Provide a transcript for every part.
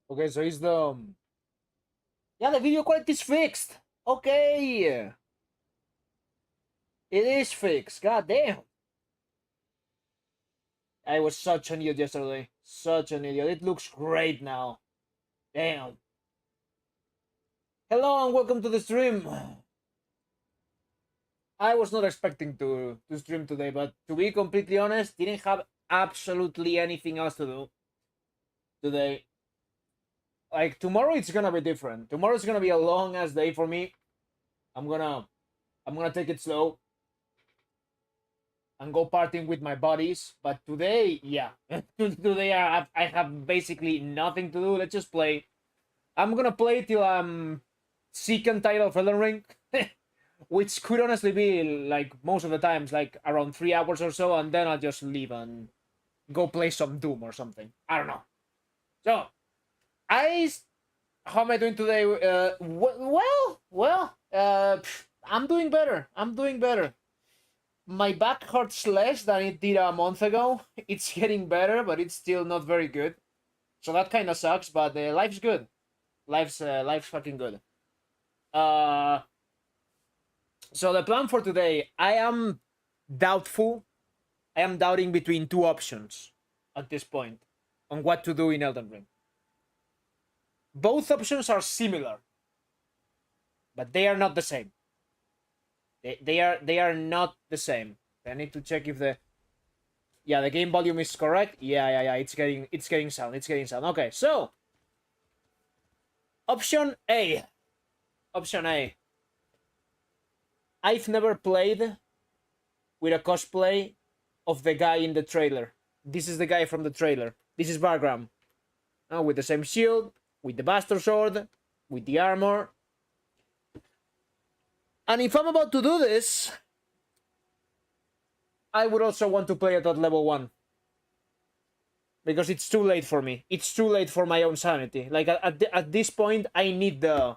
Okay, so it's the... Yeah, the video quality is fixed. Okay. It is fixed. God damn. I was such an idiot yesterday. Such an idiot. It looks great now. Damn. Hello and welcome to the stream. I was not expecting to stream today, but to be completely honest, didn't have absolutely anything else to do today. Like tomorrow it's gonna be different. Tomorrow's gonna be a long ass day for me. I'm gonna take it slow and go partying with my buddies. But today, yeah, today I have basically nothing to do. Let's just play. I'm gonna play till I'm sick and tired of Elden Ring, which could honestly be like most of the times, like around 3 hours or so, and then I'll just leave and go play some Doom or something. I don't know. So, I how am I doing today? I'm doing better. I'm doing better. My back hurts less than it did a month ago. It's getting better, but it's still not very good. So that kind of sucks. But life's good. Life's fucking good. So the plan for today, I am doubtful. I am doubting between two options at this point on what to do in Elden Ring. Both options are similar, but they are not the same. They are not the same. I need to check if the game volume is correct. Yeah. It's getting sound. It's getting sound. Okay, so option A. Option A. I've never played with a cosplay of the guy in the trailer. This is the guy from the trailer. This is Bargram. With the same shield, with the Bastard Sword, with the armor. And if I'm about to do this, I would also want to play it at level 1. Because it's too late for me. It's too late for my own sanity. Like, at this point, I need the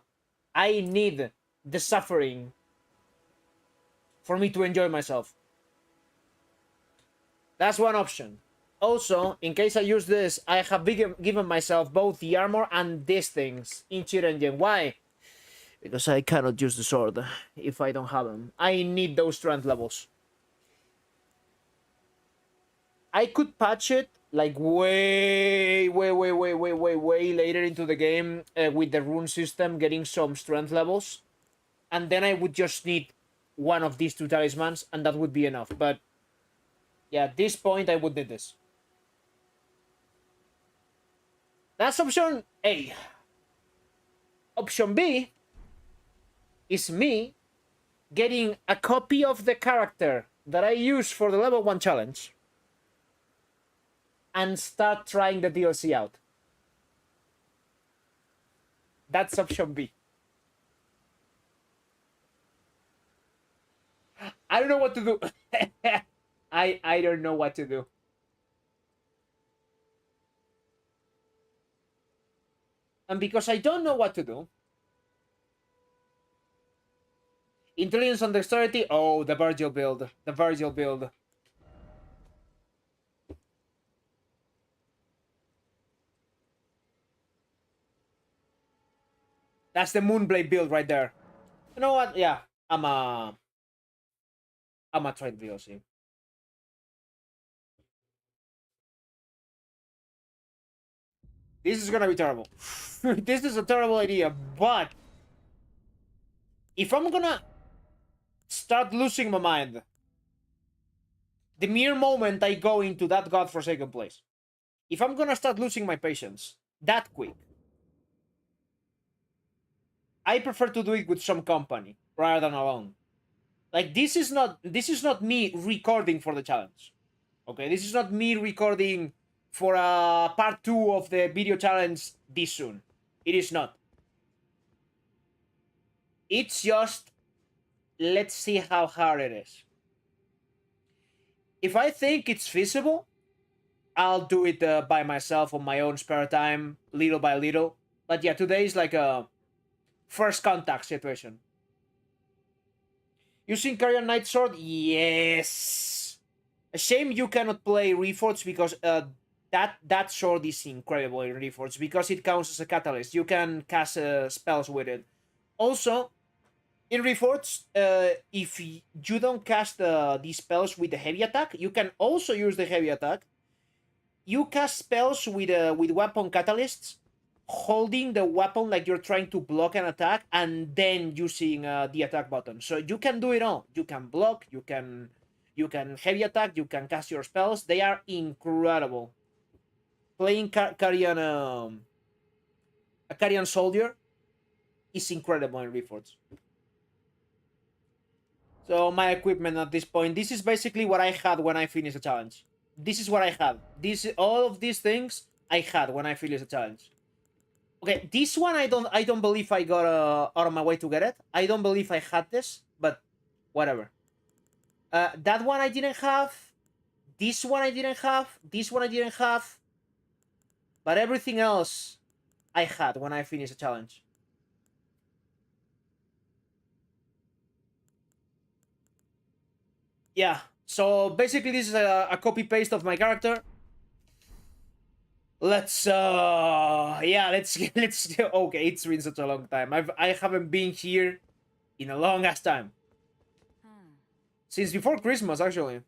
suffering for me to enjoy myself. That's one option. Also, in case I use this, I have given myself both the armor and these things in cheat engine. Why? Because I cannot use the sword if I don't have them. I need those strength levels. I could patch it like way later into the game with the rune system getting some strength levels. And then I would just need one of these two talismans and that would be enough. But yeah, at this point I would need this. That's option A. Option B is me getting a copy of the character that I use for the level 1 challenge and start trying the DLC out. That's option B. I don't know what to do. I don't know what to do. And because I don't know what to do, intelligence and dexterity. Oh, the Virgil build. The Virgil build. That's the Moonblade build right there. You know what? Yeah, I'm a try the DLC. This is gonna be terrible. This is a terrible idea, but if I'm gonna start losing my mind the mere moment I go into that godforsaken place, if I'm gonna start losing my patience that quick, I prefer to do it with some company rather than alone. Like this is not me recording for the challenge. Okay, this is not me recording for a part 2 of the video challenge this soon. It is not. It's just let's see how hard it is. If I think it's feasible, I'll do it by myself on my own spare time, little by little. But yeah, today is like a first contact situation. Using Carrion Knight Sword? Yes. A shame you cannot play Reforged because that sword is incredible in Reforged because it counts as a catalyst. You can cast spells with it. Also, in Reforged, if you don't cast these spells with the heavy attack, you can also use the heavy attack. You cast spells with weapon catalysts, holding the weapon like you're trying to block an attack, and then using the attack button. So you can do it all. You can block. You can heavy attack. You can cast your spells. They are incredible. Playing Carrion a Carrion soldier is incredible in Reforged. So my equipment at this point, this is basically what I had when I finished the challenge. This is what I had. All of these things I had when I finished the challenge. Okay, this one I don't believe I got out of my way to get it. I don't believe I had this, but whatever. That one I didn't have. This one I didn't have. This one I didn't have. But everything else I had when I finished the challenge. Yeah, so basically this is a copy-paste of my character. Let's okay, it's been such a long time. I haven't been here in a long ass time. Since before Christmas, actually.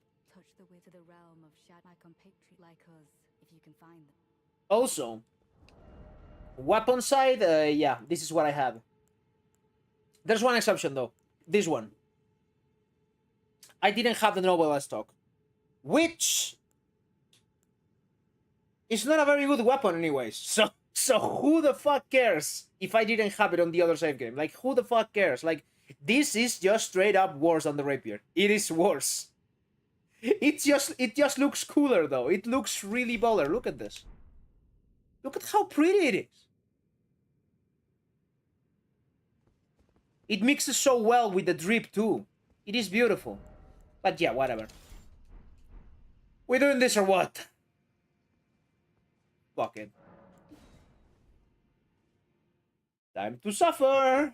Also, weapon side, yeah, this is what I have. There's one exception though. This one. I didn't have the Noble stock, which is not a very good weapon anyways. So who the fuck cares if I didn't have it on the other save game? Like, who the fuck cares? Like, this is just straight up worse than the rapier. It is worse. It just looks cooler though. It looks really baller. Look at this. Look at how pretty it is. It mixes so well with the drip too. It is beautiful. But yeah, whatever. We doing this or what? Fuck it. Time to suffer.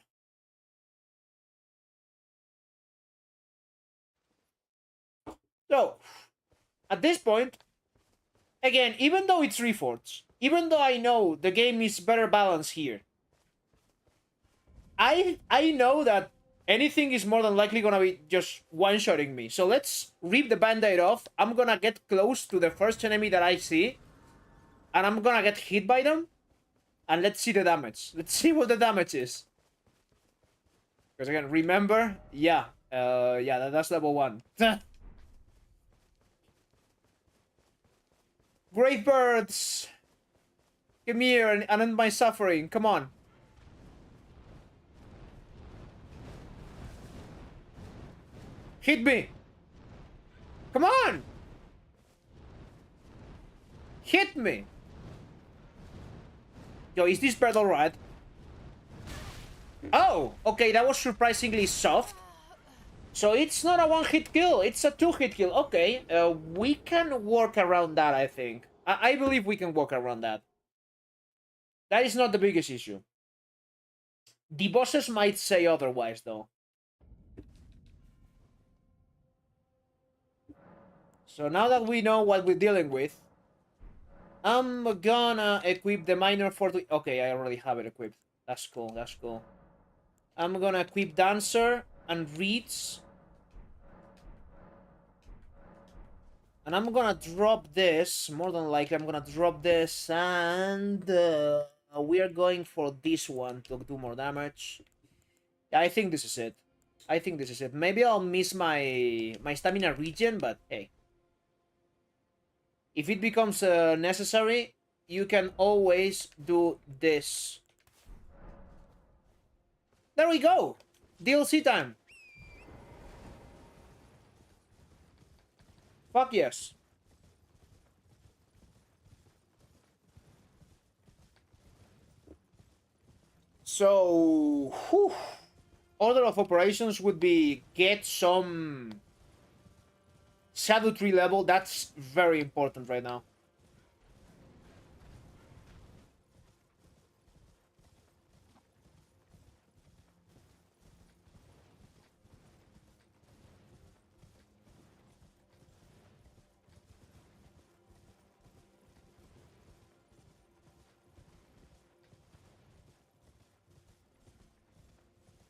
So, at this point, again, even though it's Reforged, even though I know the game is better balanced here, I know that anything is more than likely gonna be just one-shotting me. So let's rip the band-aid off. I'm gonna get close to the first enemy that I see, and I'm gonna get hit by them, and let's see the damage. Let's see what the damage is. Because again, remember, yeah, that's level 1. Great birds! Come here and end my suffering. Come on. Hit me! Come on! Hit me! Yo, is this bird alright? Oh, okay, that was surprisingly soft. So it's not a one-hit kill, it's a two-hit kill. Okay, we can work around that, I think. I believe we can work around that. That is not the biggest issue. The bosses might say otherwise, though. So now that we know what we're dealing with, I'm gonna equip the minor for the... Okay, I already have it equipped. That's cool, that's cool. I'm gonna equip Dancer and Reeds. And I'm gonna drop this. More than likely, I'm gonna drop this. And we are going for this one to do more damage. Yeah, I think this is it. I think this is it. Maybe I'll miss my stamina regen, but hey. If it becomes necessary, you can always do this. There we go! DLC time! Fuck yes. So, whew, order of operations would be get some Shadow Tree level. That's very important right now.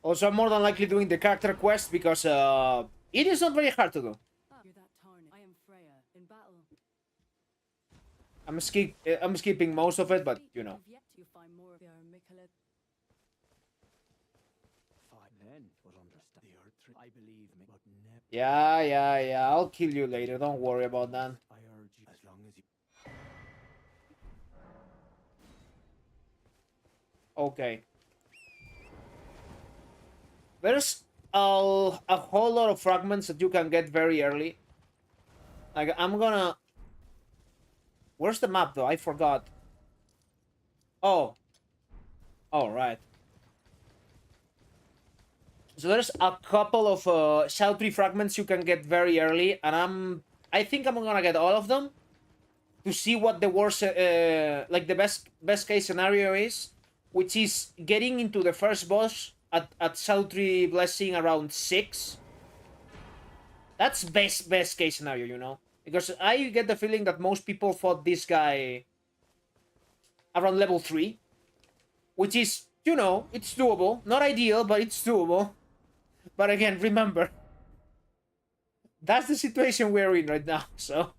Also, I'm more than likely doing the character quest because it is not very hard to do. I am Freya in battle. I'm skipping most of it, but you know. Yet to find more of your Mikala. I believe me, but never. Yeah. I'll kill you later. Don't worry about that. I urge you, as long as you. Okay. There's a whole lot of fragments that you can get very early. Like, I'm gonna... Where's the map, though? I forgot. Oh. Oh, right. So there's a couple of Sheltree fragments you can get very early, and I think I'm gonna get all of them to see what the worst, like the best case scenario is, which is getting into the first boss at Sheltree Blessing around 6. That's best case scenario, you know, because I get the feeling that most people fought this guy around level 3, which is, you know, it's doable. Not ideal, but it's doable. But again, remember, that's the situation we're in right now, so...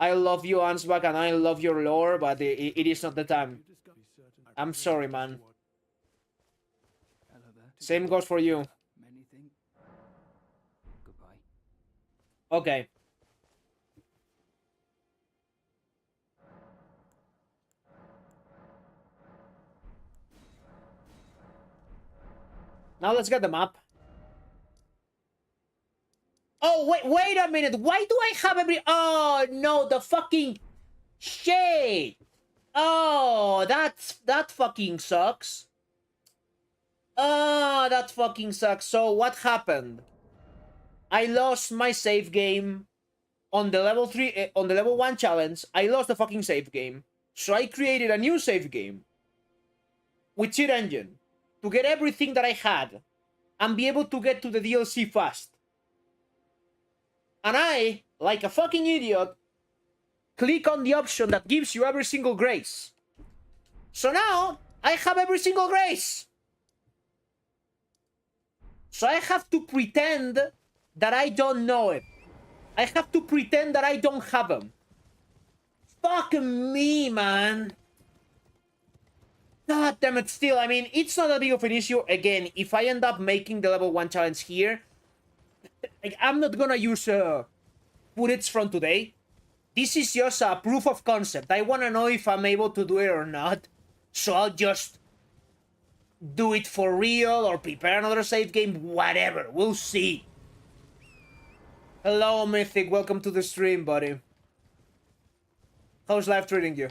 I love you, Ansbach, and I love your lore, but it is not the time. I'm sorry, man. Same goes for you. Goodbye. Okay. Now let's get the map. Oh, wait a minute. Why do I have every... Oh, no, the fucking... Shit. Oh, that fucking sucks. Oh, that fucking sucks. So what happened? I lost my save game on the level 3, on the level 1 challenge. I lost the fucking save game. So I created a new save game with cheat engine to get everything that I had and be able to get to the DLC fast. And I, like a fucking idiot, click on the option that gives you every single grace. So now, I have every single grace. So I have to pretend that I don't know it. I have to pretend that I don't have them. Fuck me, man. God damn it, still, I mean, it's not that big of an issue. Again, if I end up making the level 1 challenge here, like, I'm not gonna use footage from today. This is just a proof of concept. I wanna know if I'm able to do it or not. So I'll just do it for real or prepare another save game, whatever. We'll see. Hello, Mythic. Welcome to the stream, buddy. How's life treating you?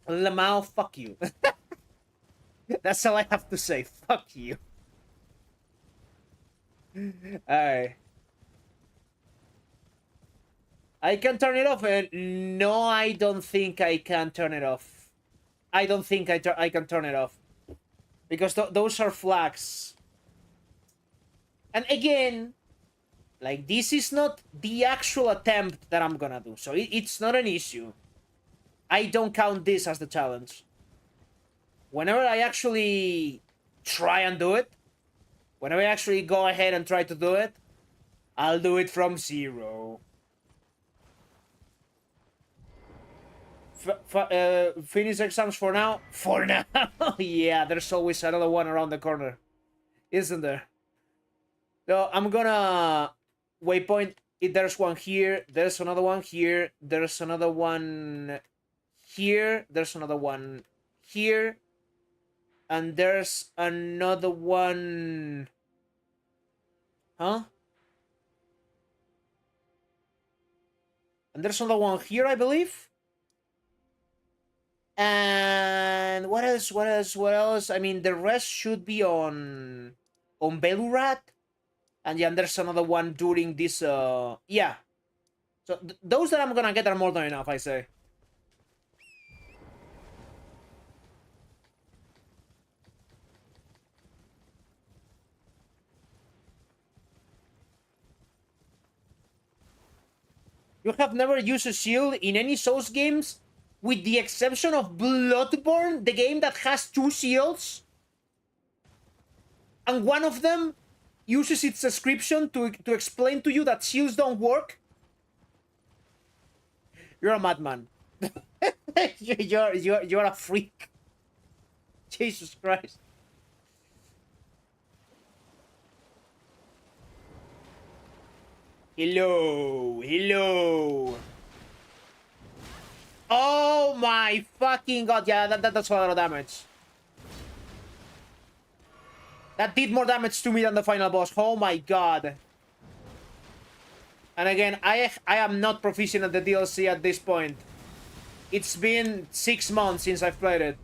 Lamau, fuck you. That's all I have to say. Fuck you. Alright. I can turn it off. No, I don't think I can turn it off. I don't think I can turn it off. Because those are flags. And again, like, this is not the actual attempt that I'm gonna do. So it's not an issue. I don't count this as the challenge. Whenever I actually try and do it, whenever I actually go ahead and try to do it, I'll do it from 0. Finish exams for now? For now? Yeah, there's always another one around the corner. Isn't there? So I'm gonna... Waypoint. There's one here. There's another one here. There's another one... Here. There's another one here. And there's another one... Huh? And there's another one here, I believe. And what else? I mean, the rest should be on Belurat. And yeah, and there's another one during this, yeah. So those that I'm gonna get are more than enough, I say. You have never used a shield in any Souls games? with the exception of Bloodborne, the game that has 2 shields, and one of them uses its description to explain to you that shields don't work. You're a madman. you're a freak. Jesus Christ. Hello, hello. Oh my fucking god! Yeah, that's a lot of damage. That did more damage to me than the final boss. Oh my god. And again, I am not proficient at the DLC at this point. It's been 6 months since I've played it.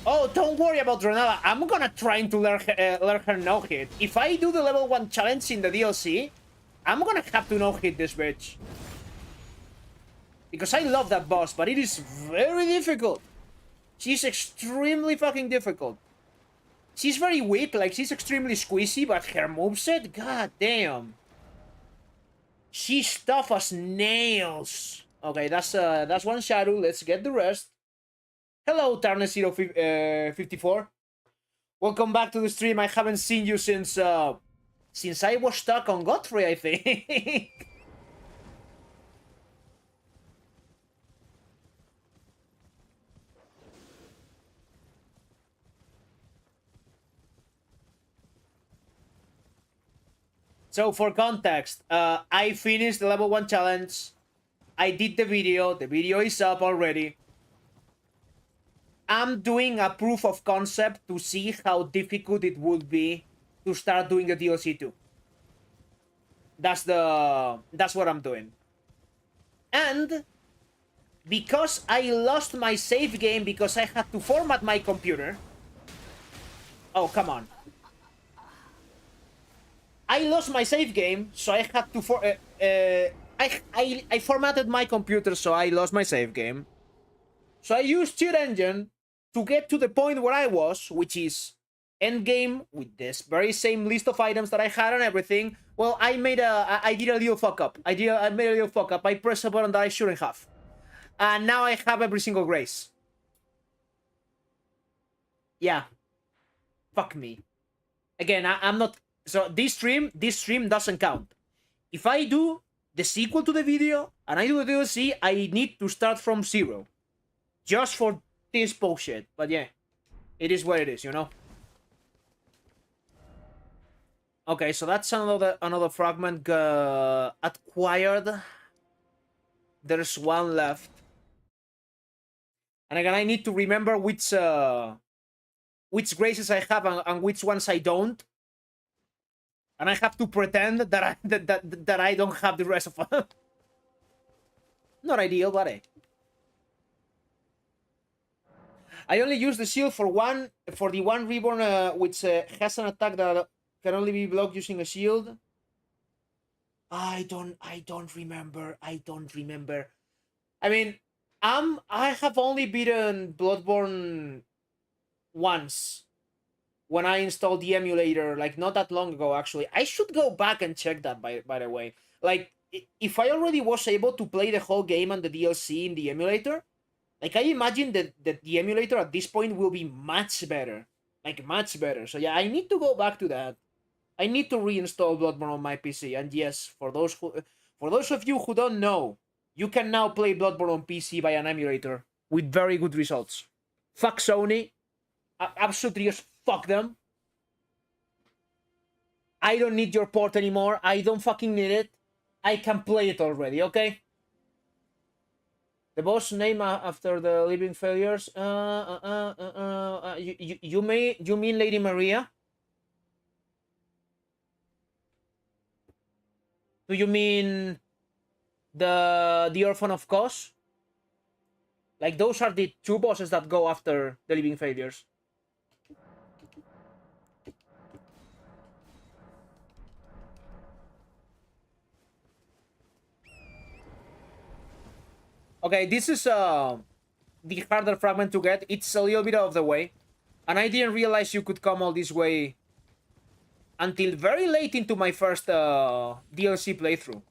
Oh, don't worry about Renala. I'm gonna try to learn her no-hit. If I do the level 1 challenge in the DLC, I'm gonna have to no-hit this bitch. Because I love that boss, but it is very difficult. She's extremely fucking difficult. She's very weak, like she's extremely squishy, but her moveset, god damn. She's tough as nails. Okay, that's one shadow. Let's get the rest. Hello, Tarnet054. Welcome back to the stream. I haven't seen you since I was stuck on Godfrey, I think. So for context, I finished the level 1 challenge. I did the video. The video is up already. I'm doing a proof of concept to see how difficult it would be to start doing the DLC too. That's what I'm doing. And because I lost my save game because I had to format my computer. Oh, come on. I lost my save game, so I had to I formatted my computer, so I lost my save game. So I used Cheat Engine to get to the point where I was, which is end game with this very same list of items that I had and everything. Well, I did a little fuck up. I made a little fuck up. I pressed a button that I shouldn't have, and now I have every single grace. Yeah, fuck me. Again, I'm not. So this stream doesn't count. If I do the sequel to the video and I do the DLC, I need to start from 0. Just for this bullshit. But yeah, it is what it is, you know? Okay, so that's another fragment acquired. There's one left. And again, I need to remember which graces I have and which ones I don't. And I have to pretend that I don't have the rest of them. Not ideal, but hey. I only use the shield for the one reborn which has an attack that can only be blocked using a shield. I don't remember. I mean, I have only beaten Bloodborne once. When I installed the emulator, like not that long ago, actually. I should go back and check that, by the way. Like, if I already was able to play the whole game and the DLC in the emulator, like, I imagine that the emulator at this point will be much better. Like, much better. So yeah, I need to go back to that. I need to reinstall Bloodborne on my PC. And yes, for those of you who don't know, you can now play Bloodborne on PC by an emulator with very good results. Fuck Sony. Absolutely just fuck them. I don't need your port anymore. I don't fucking need it. I can play it already, okay? The boss name after the living failures. You mean Lady Maria? Do you mean the Orphan of Kos? Like, those are the 2 bosses that go after the living failures. Okay, this is the harder fragment to get. It's a little bit out of the way. And I didn't realize you could come all this way until very late into my first DLC playthrough.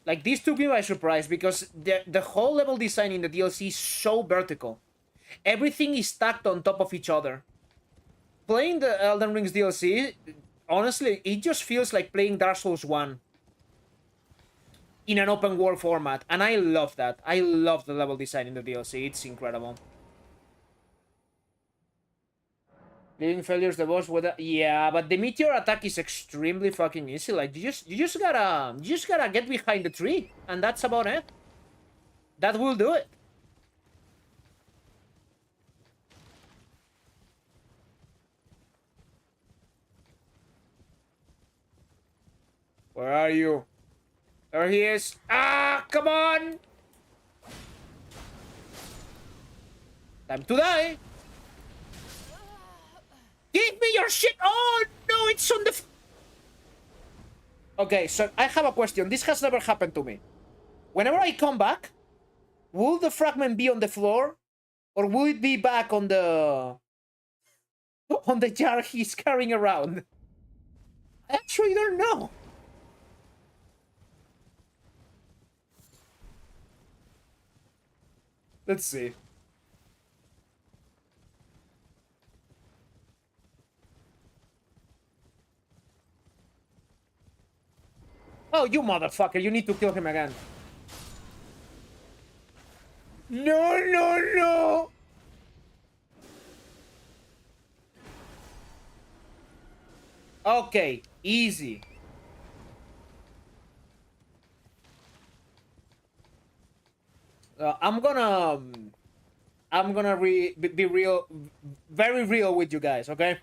Like, this took me by surprise because the whole level design in the DLC is so vertical. Everything is stacked on top of each other. Playing the Elden Ring's DLC, honestly, it just feels like playing Dark Souls 1 in an open world format, and I love that. I love the level design in the DLC. It's incredible. Leaving failures the boss with a... Yeah, but the meteor attack is extremely fucking easy. Like, you just gotta get behind the tree, and that's about it. That will do it. Where are you? There he is. Ah, come on! Time to die. Give me your shit! Oh, no, it's on the... Okay, so I have a question. This has never happened to me. Whenever I come back, will the fragment be on the floor? Or will it be back on the... on the jar he's carrying around? I actually don't know. Let's see. Oh, you motherfucker, you need to kill him again. No, no, no! Okay, easy. I'm gonna be real, very real with you guys, okay?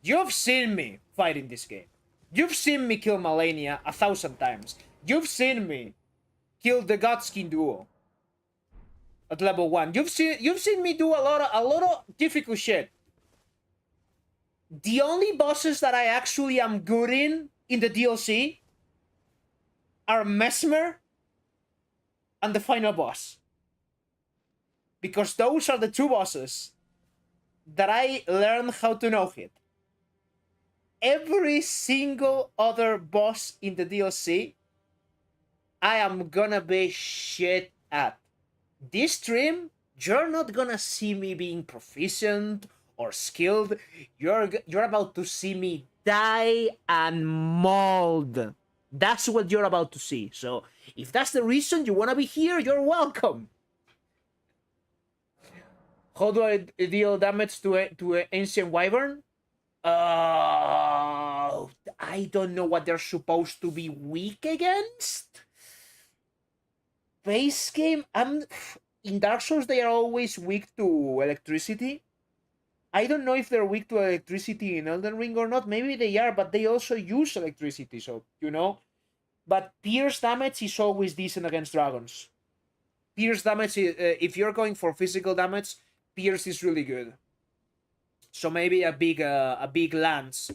You've seen me fight in this game. You've seen me kill Malenia 1,000 times. You've seen me kill the Godskin duo at level 1. You've seen me do a lot of difficult shit. The only bosses that I actually am good in the DLC are Mesmer and the final boss. Because those are the two bosses that I learned how to no-hit. Every single other boss in the DLC, I am gonna be shit at. This stream, you're not gonna see me being proficient or skilled. You're about to see me die and mold. That's what you're about to see. So if that's the reason you wanna be here, you're welcome. How do I deal damage to Ancient Wyvern? I don't know what they're supposed to be weak against. Base game, in Dark Souls they are always weak to electricity. I don't know if they're weak to electricity in Elden Ring or not. Maybe they are, but they also use electricity, so, you know. But pierce damage is always decent against dragons. Pierce damage, if you're going for physical damage, pierce is really good. So maybe a big lance.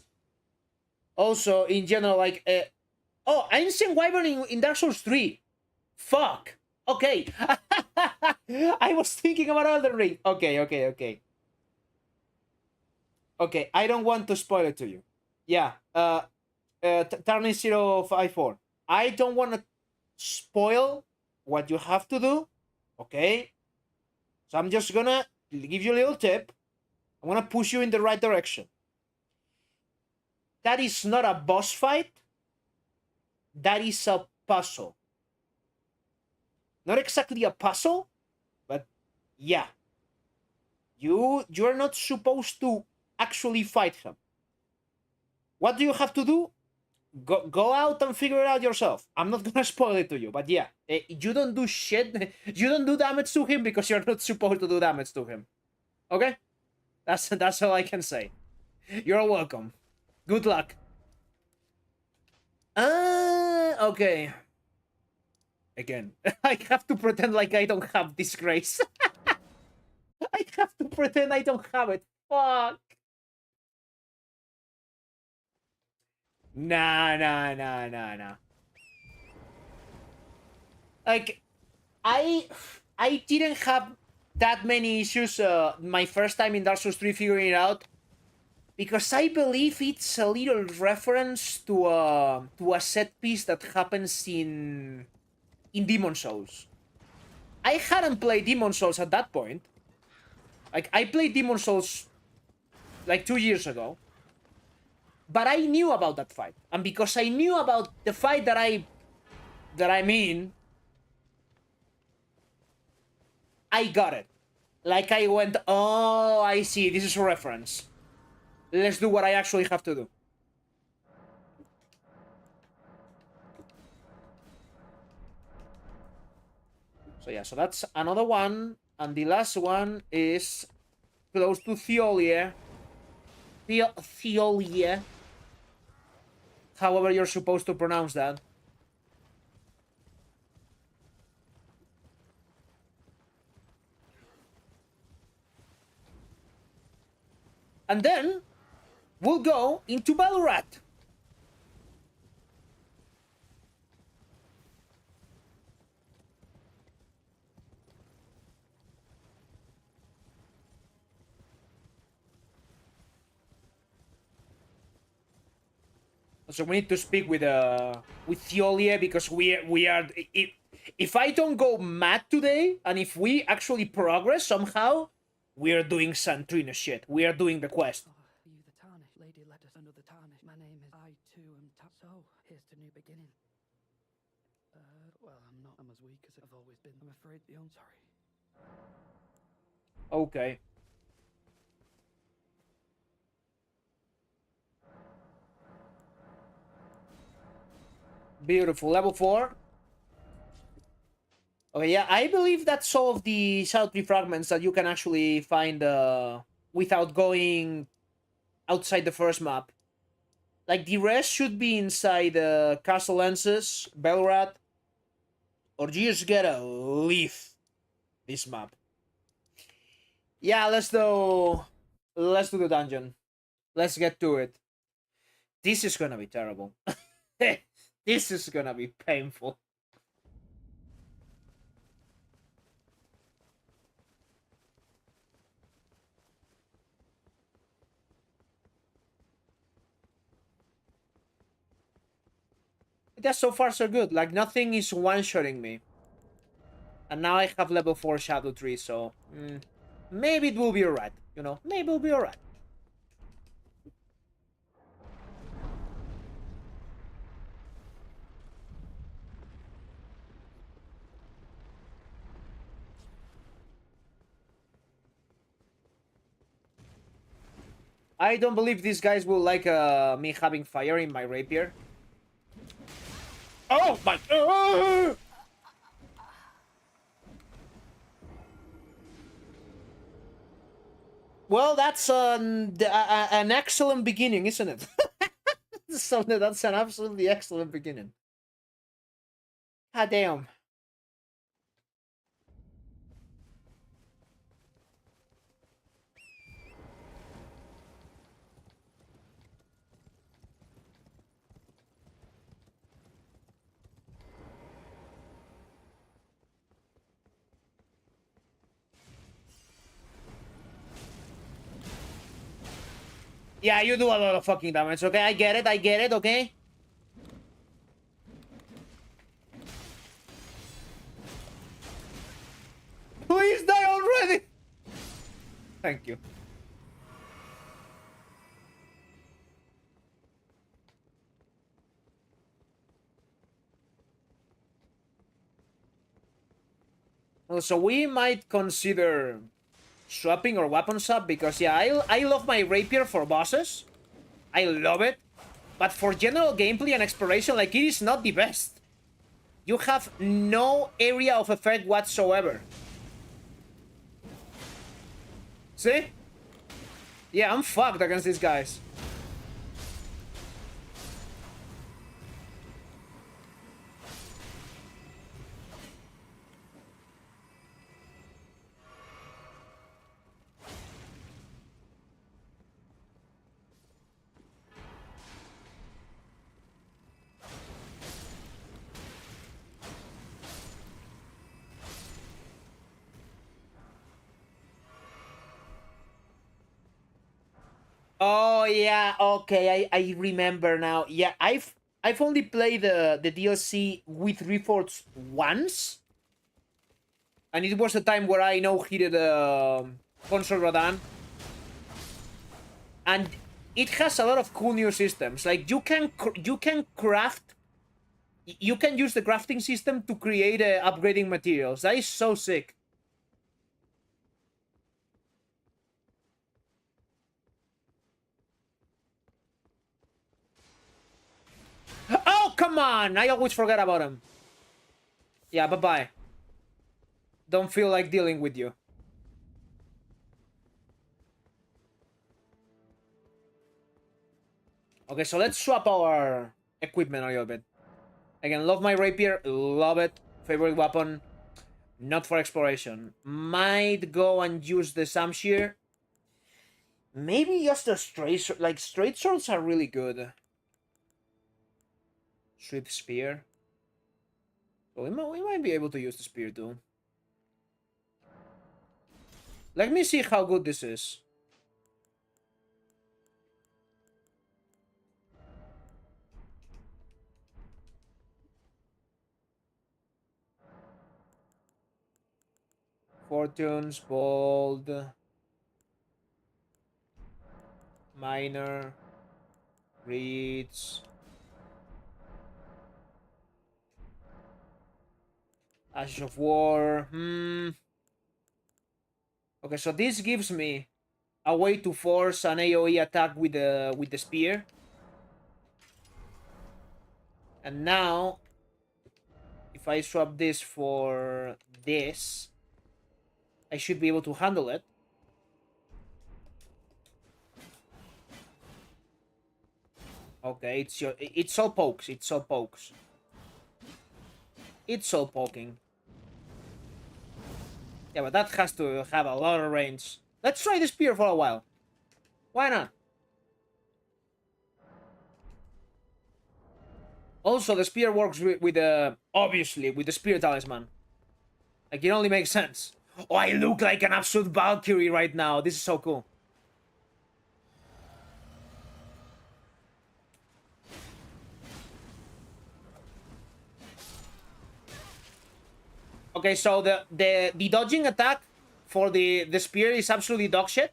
Also, in general, like... oh, Ancient Wyvern in Dark Souls 3. Fuck. Okay. I was thinking about Elden Ring. Okay. Okay, I don't want to spoil it to you. Yeah. Turning 054. I don't want to spoil what you have to do. Okay? So I'm just gonna give you a little tip. I'm gonna push you in the right direction. That is not a boss fight. That is a puzzle. Not exactly a puzzle, but yeah. You're not supposed to actually fight him. What do you have to do? Go out and figure it out yourself. I'm not gonna spoil it to you, but yeah. You don't do shit. You don't do damage to him because you're not supposed to do damage to him. Okay? That's all I can say. You're welcome. Good luck. Okay. Again, I have to pretend like I don't have disgrace. I have to pretend I don't have it. Fuck. Nah. Like, I didn't have that many issues my first time in Dark Souls 3 figuring it out. Because I believe it's a little reference to a set piece that happens in Demon Souls. I hadn't played Demon Souls at that point. Like, I played Demon Souls like 2 years ago. But I knew about that fight. And because I knew about the fight that I mean, I got it. Like, I went, oh, I see, this is a reference. Let's do what I actually have to do. So yeah, so that's another one. And the last one is close to Theolia. Theolia. However you're supposed to pronounce that. And then we'll go into Ballarat. So we need to speak with Theolia because we are. If I don't go mad today, and if we actually progress somehow, we are doing Santrina shit. We are doing the quest. Oh, you the tarnish? Lady let us under the tarnish. My name is I too am so here's to new beginning. Well, I'm as weak as I've always been. I'm afraid the sorry. Okay. Beautiful. Level 4. Okay, yeah, I believe that's all of the Shadow fragments that you can actually find without going outside the first map. Like, the rest should be inside Castle Lenses, Belrat, or you just gotta leave this map. Yeah, let's do the dungeon. Let's get to it. This is gonna be terrible. This is gonna be painful. That's so far so good. Like, nothing is one-shotting me. And now I have level 4 Shadow Tree, so maybe it will be alright. You know, maybe it'll be alright. I don't believe these guys will like me having fire in my rapier. Oh my! Well, that's an excellent beginning, isn't it? So that's an absolutely excellent beginning. God damn. Yeah, you do a lot of fucking damage, okay? I get it, okay? Please die already! Thank you. Well, so we might consider swapping or weapon swap because, yeah, I love my rapier for bosses. I love it. But for general gameplay and exploration, like, it is not the best. You have no area of effect whatsoever. See? Yeah, I'm fucked against these guys. Oh yeah, okay, I remember now. Yeah, I've only played the DLC with Reforged once, and it was the time where I no heated console Radan, and it has a lot of cool new systems. Like you can craft, you can use the crafting system to create upgrading materials. That is so sick. Oh come on! I always forget about him. Yeah, bye bye. Don't feel like dealing with you. Okay, so let's swap our equipment a little bit. Again, love my rapier, love it. Favorite weapon, not for exploration. Might go and use the Samshir. Maybe just a straight, like straight swords are really good. Swift spear. Well, we might be able to use the spear too. Let me see how good this is. Fortunes, bold, minor, reads, Ashes of War. Okay, so this gives me a way to force an AoE attack with the spear. And now, if I swap this for this, I should be able to handle it. Okay, it's all pokes. It's all pokes. It's all poking. Yeah, but that has to have a lot of range. Let's try the spear for a while. Why not? Also, the spear works with the obviously with the spear talisman. Like it only makes sense. Oh, I look like an absolute Valkyrie right now. This is so cool. Okay, so the dodging attack for the spear is absolutely dog shit.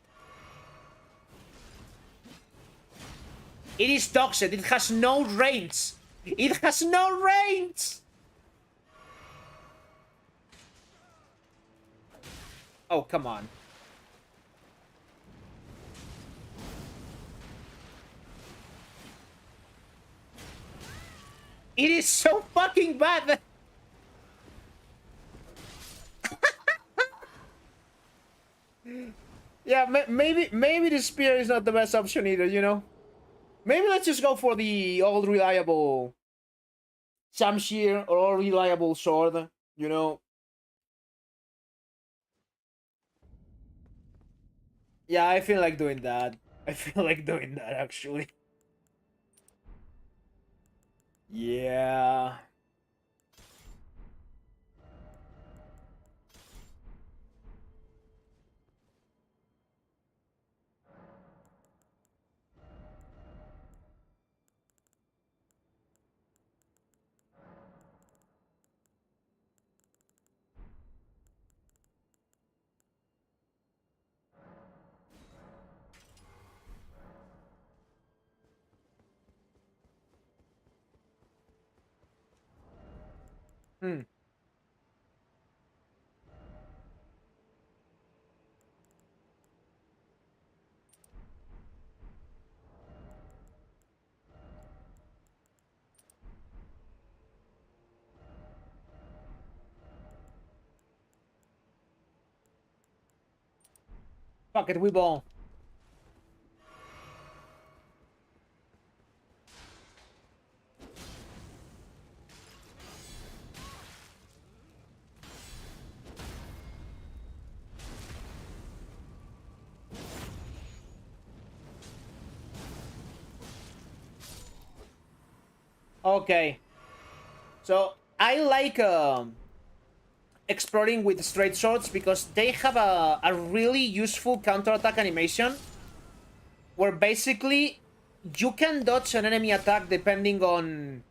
It is dog shit. It has no range. It has no range. Oh, come on. It is so fucking bad. Yeah, maybe the spear is not the best option either, you know? Maybe let's just go for the old reliable Shamshir or all reliable sword, you know? Yeah, I feel like doing that. I feel like doing that, actually. Yeah. Hmm. Fuck it, we ball. Okay. So, I like exploring with straight swords because they have a really useful counterattack animation. where basically you can dodge an enemy attack depending on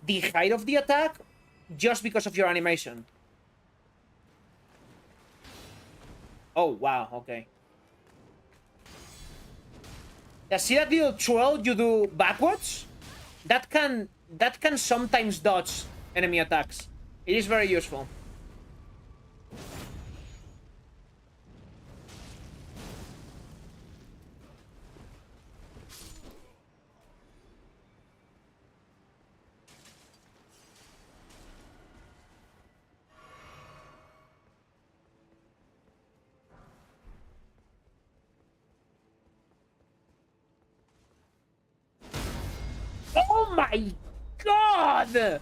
the height of the attack just because of your animation. Oh, wow, okay. Yeah, see that little twirl you do backwards? That can sometimes dodge enemy attacks. It is very useful. Oh my god!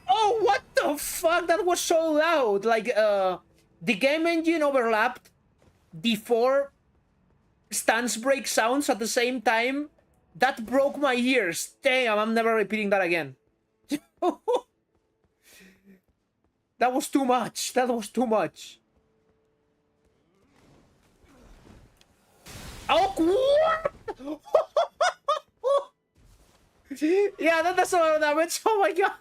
Oh, what the fuck? That was so loud. Like, the game engine overlapped the 4 stance break sounds at the same time. That broke my ears. Damn, I'm never repeating that again. That was too much. That was too much. Oh, what? Yeah, that does a lot of damage. Oh my god.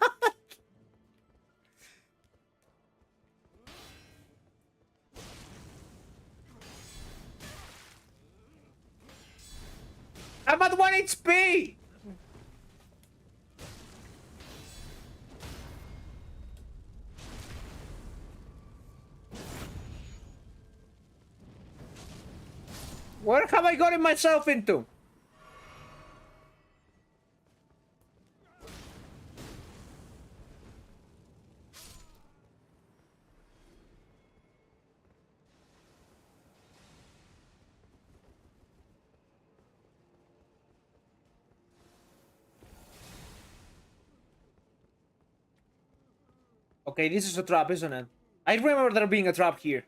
I'm at 1 HP. Where have I gotten myself into? Okay, this is a trap, isn't it? I remember there being a trap here.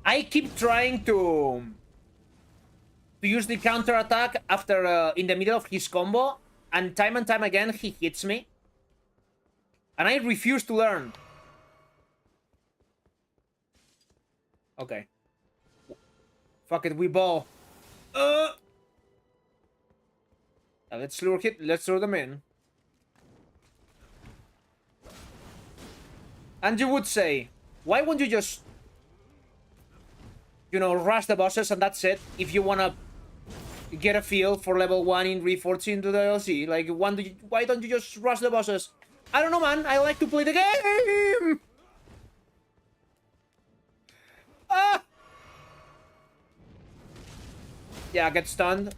I keep trying to use the counter attack after in the middle of his combo, and time again he hits me, and I refuse to learn. Okay. Fuck it, we ball. Let's lure them in. And you would say, why won't you just, you know, rush the bosses and that's it? If you wanna get a feel for level 1 in Reforged into the DLC, like, why don't you just rush the bosses? I don't know, man. I like to play the game. Ah! Yeah, get stunned.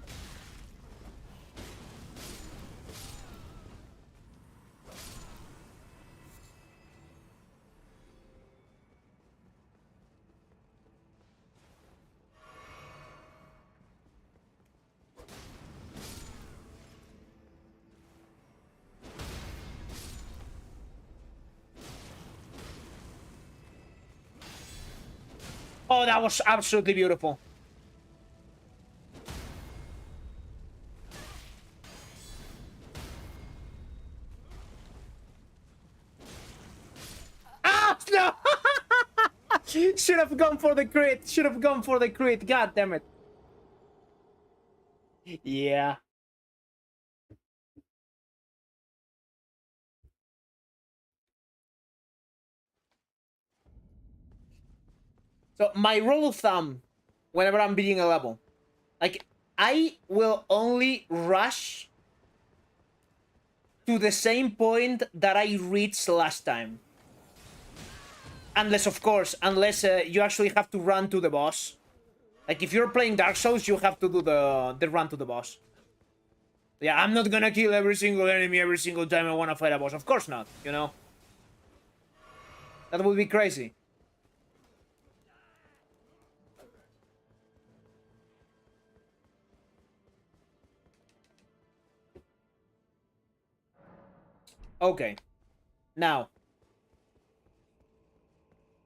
Oh, that was absolutely beautiful. Ah, no! Should have gone for the crit. Should have gone for the crit. God damn it. Yeah. So my rule of thumb, whenever I'm beating a level, like, I will only rush to the same point that I reached last time. Unless, of course, you actually have to run to the boss. Like, if you're playing Dark Souls, you have to do the run to the boss. Yeah, I'm not gonna kill every single enemy every single time I wanna fight a boss. Of course not, you know? That would be crazy. Okay. Now.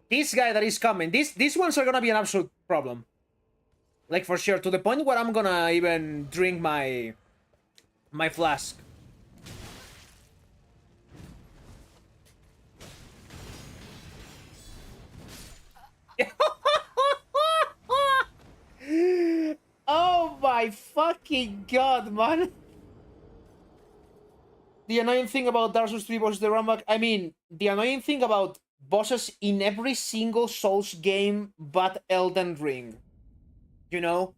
This guy that is coming, these ones are gonna be an absolute problem. Like, for sure, to the point where I'm gonna even drink my My flask. Oh my fucking god, man. The annoying thing about Dark Souls 3 was the runback. I mean, the annoying thing about bosses in every single Souls game but Elden Ring. You know?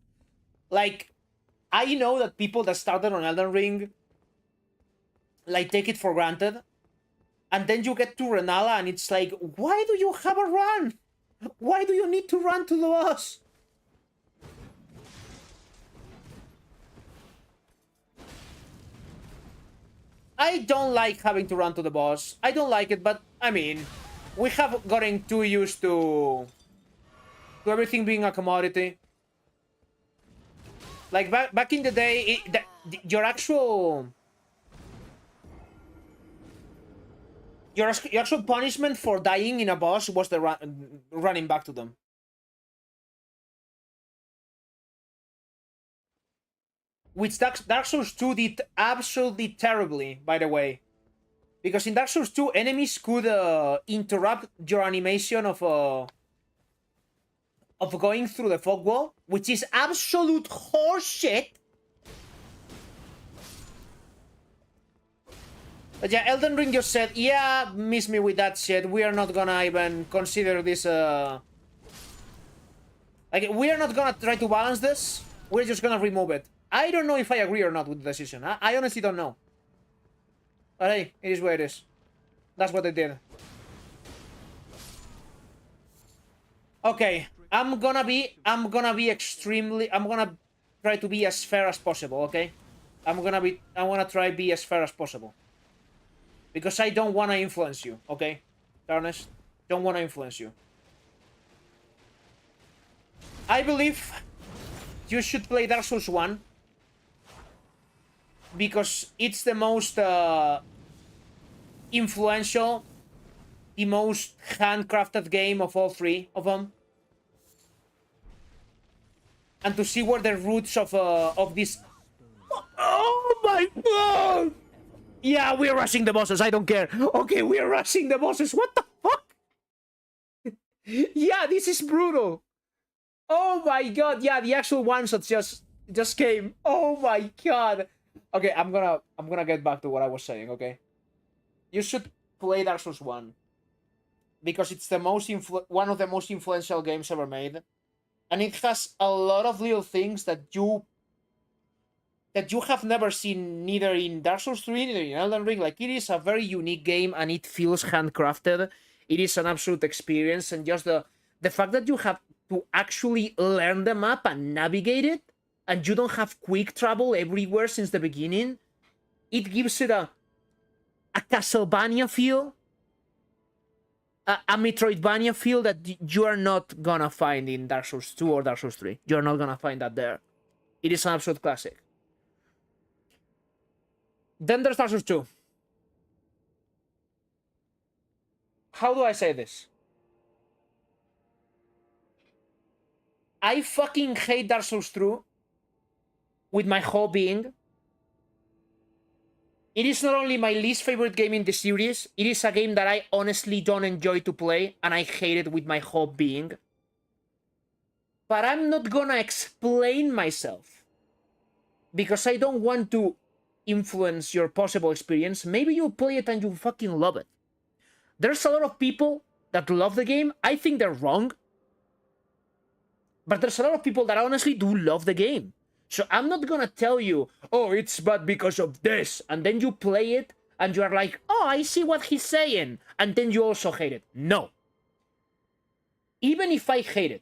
Like, I know that people that started on Elden Ring, like, take it for granted. And then you get to Renala and it's like, why do you have a run? Why do you need to run to the boss? I don't like having to run to the boss. I don't like it, but I mean, we have gotten too used to everything being a commodity. Like back in the day, your actual punishment for dying in a boss was the running back to them. Which Dark Souls 2 did absolutely terribly, by the way. Because in Dark Souls 2, enemies could interrupt your animation of going through the fog wall, which is absolute horseshit. But yeah, Elden Ring just said, yeah, miss me with that shit. We are not gonna even consider this, like, we are not gonna try to balance this. We're just gonna remove it. I don't know if I agree or not with the decision. I honestly don't know. But hey, it is what it is. That's what they did. Okay, I'm gonna try to be as fair as possible, okay? I'm gonna try be as fair as possible. Because I don't wanna influence you, okay? Darnest, don't wanna influence you. I believe you should play Dark Souls 1. Because it's the most influential, the most handcrafted game of all three of them. And to see where the roots of this... Oh my god! Yeah, we're rushing the bosses, I don't care. Okay, we're rushing the bosses, what the fuck? Yeah, this is brutal. Oh my god, yeah, the actual one-shots just came. Oh my god. Okay, I'm gonna get back to what I was saying, okay? You should play Dark Souls 1. Because it's the one of the most influential games ever made. And it has a lot of little things that you have never seen neither in Dark Souls 3, neither in Elden Ring. Like, it is a very unique game and it feels handcrafted. It is an absolute experience, and just the fact that you have to actually learn the map and navigate it, and you don't have quick travel everywhere since the beginning, it gives it a Castlevania feel, a Metroidvania feel that you are not gonna find in Dark Souls 2 or Dark Souls 3. You're not gonna find that there. It is an absolute classic. Then there's Dark Souls 2. How do I say this? I fucking hate Dark Souls 2 with my whole being. It is not only my least favorite game in the series, it is a game that I honestly don't enjoy to play, and I hate it with my whole being. But I'm not gonna explain myself, because I don't want to influence your possible experience. Maybe you play it and you fucking love it. There's a lot of people that love the game. I think they're wrong. But there's a lot of people that honestly do love the game. So I'm not gonna tell you, oh, it's bad because of this, and then you play it, and you're like, oh, I see what he's saying, and then you also hate it. No. Even if I hate it,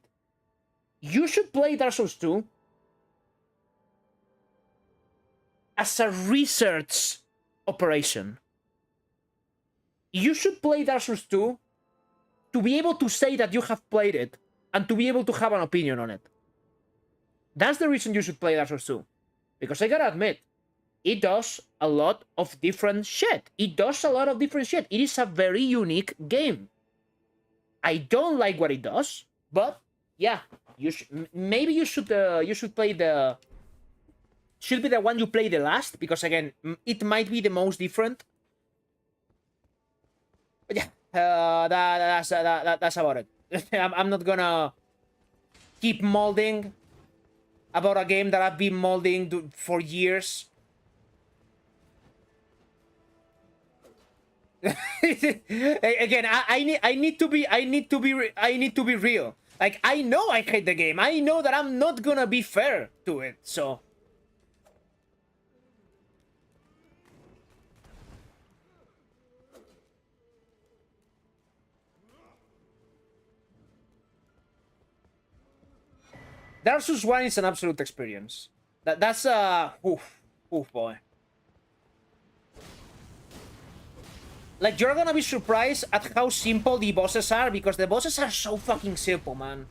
you should play Dark Souls 2 as a research operation. You should play Dark Souls 2 to be able to say that you have played it, and to be able to have an opinion on it. That's the reason you should play Dark Souls 2. Because I gotta admit, it does a lot of different shit. It does a lot of different shit. It is a very unique game. I don't like what it does, but yeah, maybe you should play the should be the one you play the last, because again, it might be the most different. But yeah, that's about it. I'm not gonna keep molding about a game that I've been molding for years. Again, I need to be real. Like, I know I hate the game. I know that I'm not gonna be fair to it. So Dark Souls 1 is an absolute experience. That's oof boy. Like, you're gonna be surprised at how simple the bosses are, because the bosses are so fucking simple, man.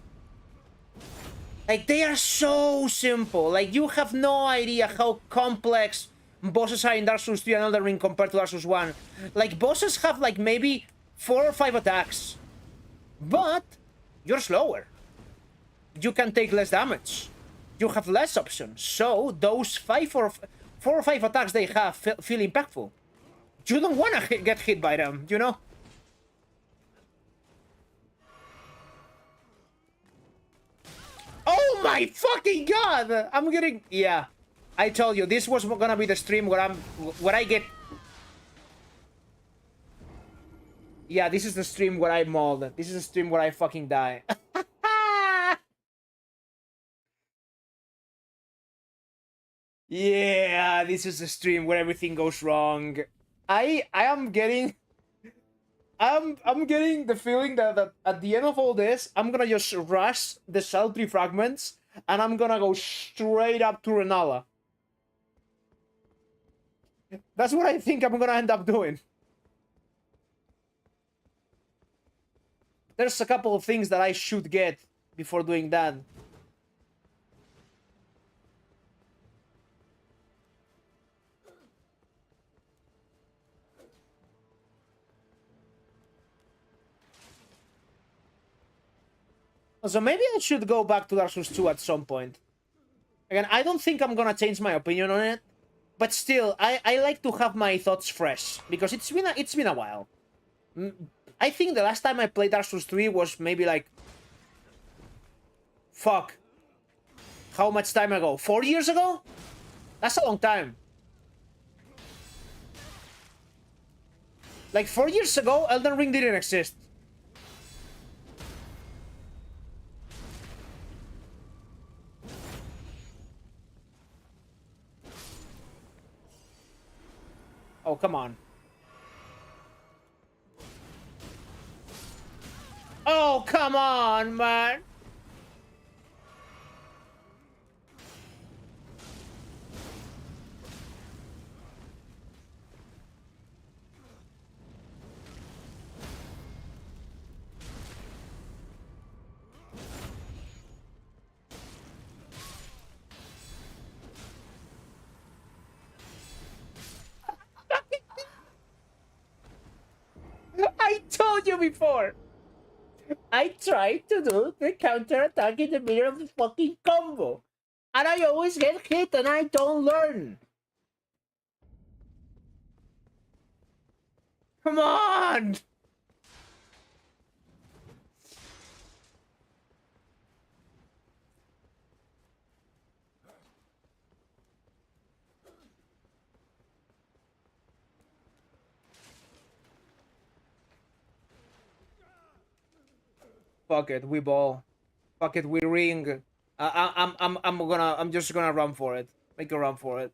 Like, they are so simple. Like, you have no idea how complex bosses are in Dark Souls 3 and Elden Ring compared to Dark Souls 1. Like, bosses have, like, maybe 4 or 5 attacks. But you're slower. You can take less damage. You have less options. So, those 4 or 5 attacks they have feel impactful. You don't want to get hit by them, you know? Oh my fucking god! I'm getting... Yeah. I told you, this was gonna be the stream where I get... Yeah, this is the stream where I mauled. This is the stream where I fucking die. Yeah, this is the stream where everything goes wrong. I am getting... I'm getting the feeling that at the end of all this, I'm gonna just rush the Saltry fragments, and I'm gonna go straight up to Renala. That's what I think I'm gonna end up doing. There's a couple of things that I should get before doing that. So maybe I should go back to Dark Souls 2 at some point. Again, I don't think I'm gonna change my opinion on it, but still, I like to have my thoughts fresh, because it's been a while. I think the last time I played Dark Souls 3 was maybe like... Fuck. How much time ago? 4 years ago? That's a long time. Like, 4 years ago, Elden Ring didn't exist. Oh, come on. Oh, come on, man. I told you before. I tried to do the counter attack in the middle of the fucking combo, and I always get hit and I don't learn. Come on! Fuck it, we ball. Fuck it, we ring. I'm just gonna run for it. Make a run for it.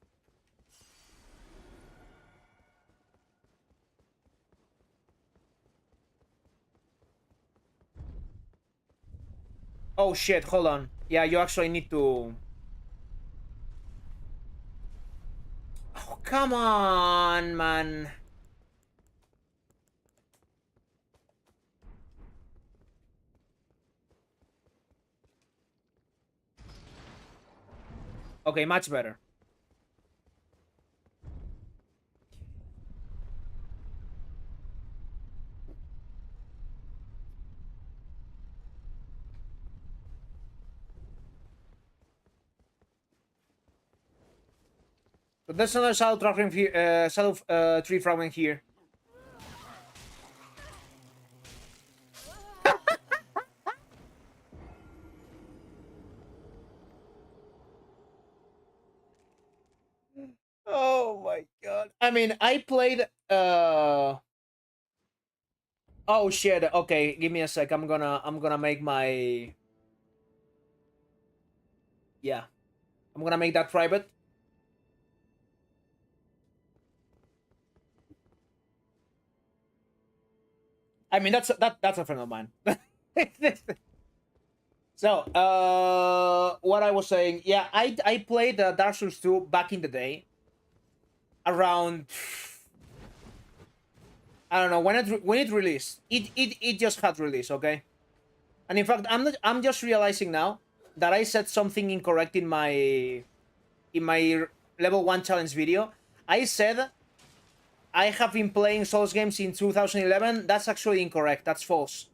Oh shit, hold on. Yeah, you actually need to... Oh, come on, man. Okay, much better. But there's another shadow tree fragment here. Oh my god. I mean, I played oh shit. Okay, give me a sec. I'm gonna make my yeah. I'm gonna make that private. I mean, that's a friend of mine. So, what I was saying, yeah, I played Dark Souls 2 back in the day, around I don't know when it released. It just had released, okay. And in fact, I'm just realizing now that I said something incorrect in my level 1 challenge video. I said I have been playing Souls games in 2011. That's actually incorrect. That's false.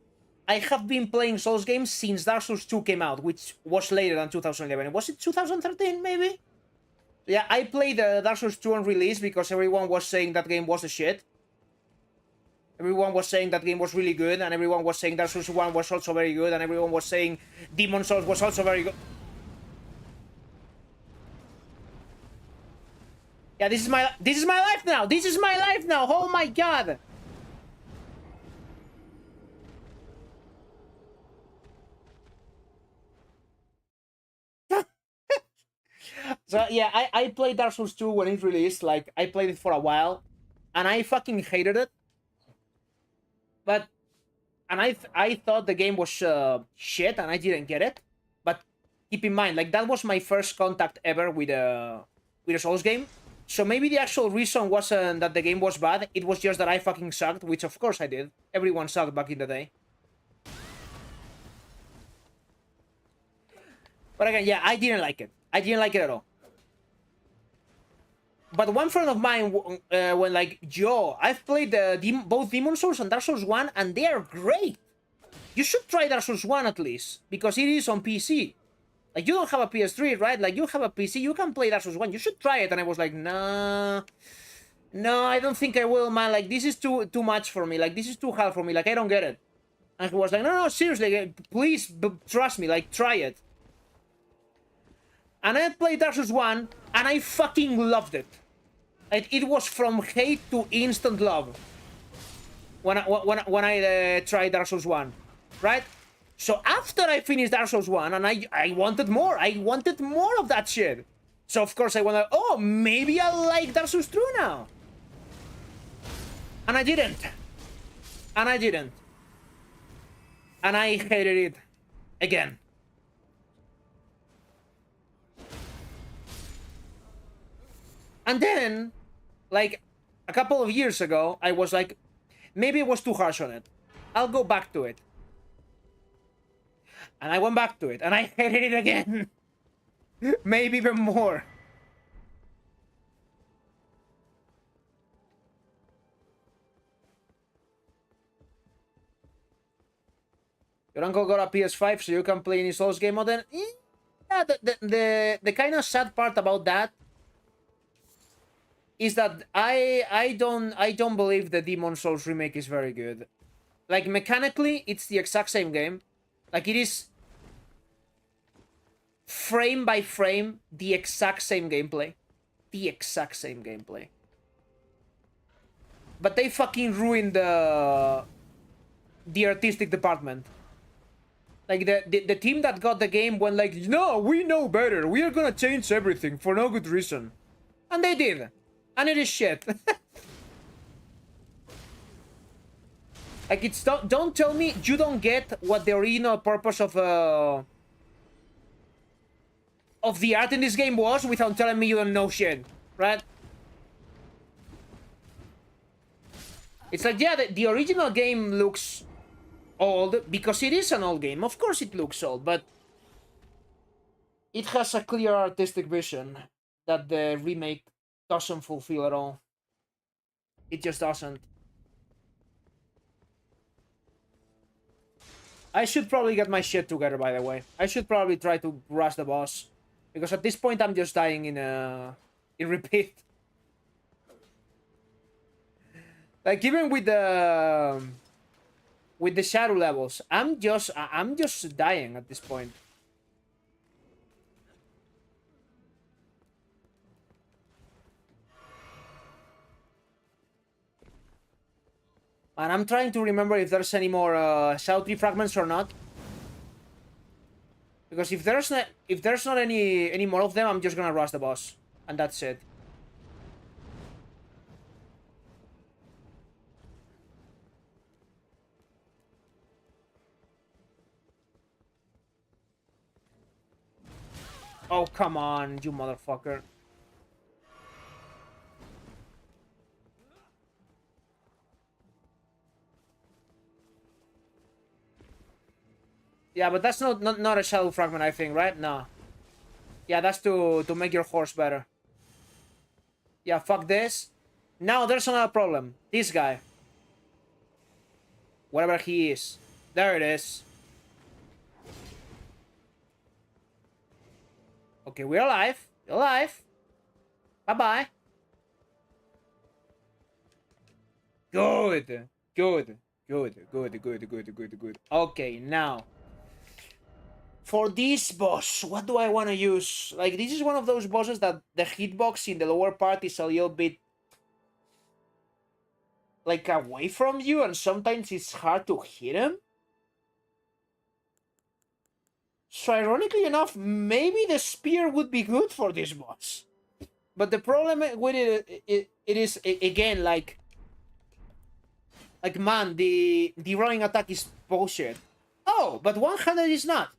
I have been playing Souls games since Dark Souls 2 came out, which was later than 2011. Was it 2013, maybe? Yeah, I played Dark Souls 2 on release because everyone was saying that game was a shit. Everyone was saying that game was really good, and everyone was saying Dark Souls 1 was also very good, and everyone was saying Demon Souls was also very good. Yeah, this is my life now. This is my life now. Oh my god. So yeah, I played Dark Souls 2 when it released. Like, I played it for a while, and I fucking hated it. But and I thought the game was shit, and I didn't get it. But keep in mind, like, that was my first contact ever with a Souls game. So maybe the actual reason wasn't that the game was bad. It was just that I fucking sucked, which of course I did. Everyone sucked back in the day. But again, yeah, I didn't like it. I didn't like it at all. But one friend of mine went like, yo, I've played both Demon Souls and Dark Souls 1, and they are great. You should try Dark Souls 1 at least, because it is on PC. Like, you don't have a PS3, right? Like, you have a PC, you can play Dark Souls 1. You should try it. And I was like, nah. No, I don't think I will, man. Like, this is too much for me. Like, this is too hard for me. Like, I don't get it. And he was like, no, seriously, please, trust me. Like, try it. And I played Dark Souls 1, and I fucking loved it. It was from hate to instant love when I tried Dark Souls 1, right? So after I finished Dark Souls 1, and I wanted more. I wanted more of that shit. So of course I went like, oh, maybe I like Dark Souls 2 now. And I didn't. And I didn't. And I hated it again. And then, like, a couple of years ago, I was like, maybe it was too harsh on it. I'll go back to it. And I went back to it, and I hated it again. Maybe even more. Your uncle got a PS5, so you can play any Souls game on it? Yeah, the kind of sad part about that is that I don't believe the Demon Souls remake is very good. Like, mechanically, it's the exact same game. Like, it is frame by frame the exact same gameplay. The exact same gameplay. But they fucking ruined the artistic department. Like, the team that got the game went like, no, we know better. We are gonna change everything for no good reason. And they did. And it is shit. Like, it's don't tell me you don't get what the original purpose of the art in this game was without telling me you don't know shit, right? It's like, yeah, the original game looks old because it is an old game. Of course it looks old, but it has a clear artistic vision that the remake doesn't fulfill at all. It just doesn't. I should probably get my shit together, by the way. I should probably try to rush the boss, because at this point I'm just dying in It repeat. Like even with the shadow levels, I'm just dying at this point. And I'm trying to remember if there's any more Shadow Tree fragments or not. Because if there's not any more of them, I'm just gonna rush the boss. And that's it. Oh, come on, you motherfucker. Yeah, but that's not a shadow fragment, I think, right? No. Yeah, that's to make your horse better. Yeah, fuck this. Now there's another problem. This guy. Whatever he is. There it is. Okay, we're alive. We're alive. Bye-bye. Good. Good. Good. Good. Good. Good. Good. Good. Okay, now. For this boss, what do I want to use? Like, this is one of those bosses that the hitbox in the lower part is a little bit like away from you, and sometimes it's hard to hit him. So ironically enough, maybe the spear would be good for this boss. But the problem with it is again like man, the rolling attack is bullshit. Oh, but one-handed is not.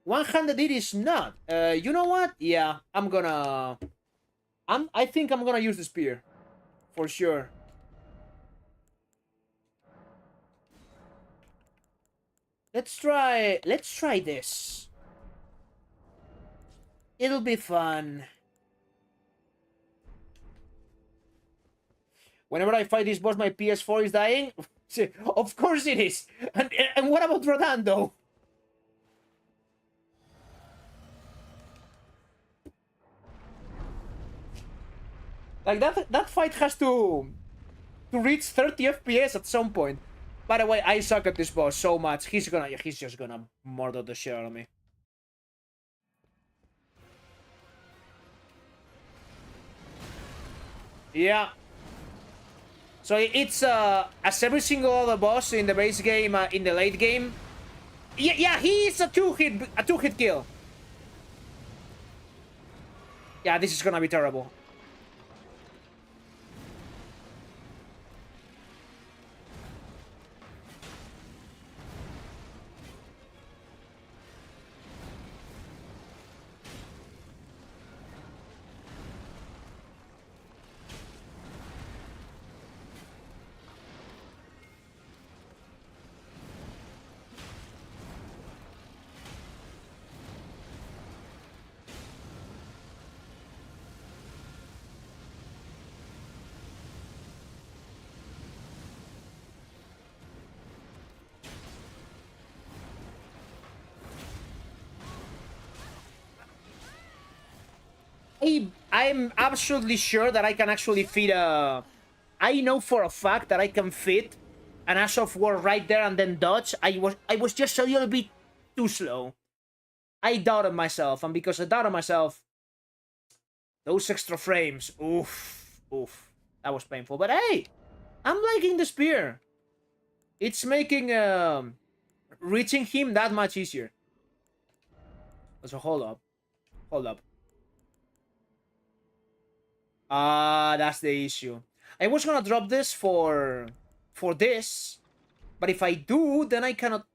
One-handed it is not. You know what? Yeah, I think I'm gonna use the spear. For sure. Let's try this. It'll be fun. Whenever I fight this boss, my PS4 is dying. Of course it is. And what about Rodan, though? Like that fight has to reach 30 FPS at some point. By the way, I suck at this boss so much. He's just gonna murder the shit out of me. Yeah. So it's as every single other boss in the base game, in the late game. Yeah, he is a two-hit kill. Yeah, this is gonna be terrible. I'm absolutely sure that I can actually fit a... I know for a fact that I can fit an Ash of War right there and then dodge. I was just a little bit too slow. I doubted myself, and because I doubted myself, those extra frames, oof, that was painful. But hey, I'm liking the spear. It's making reaching him that much easier. So hold up. That's the issue. I was gonna drop this for this, but if I do, then I cannot.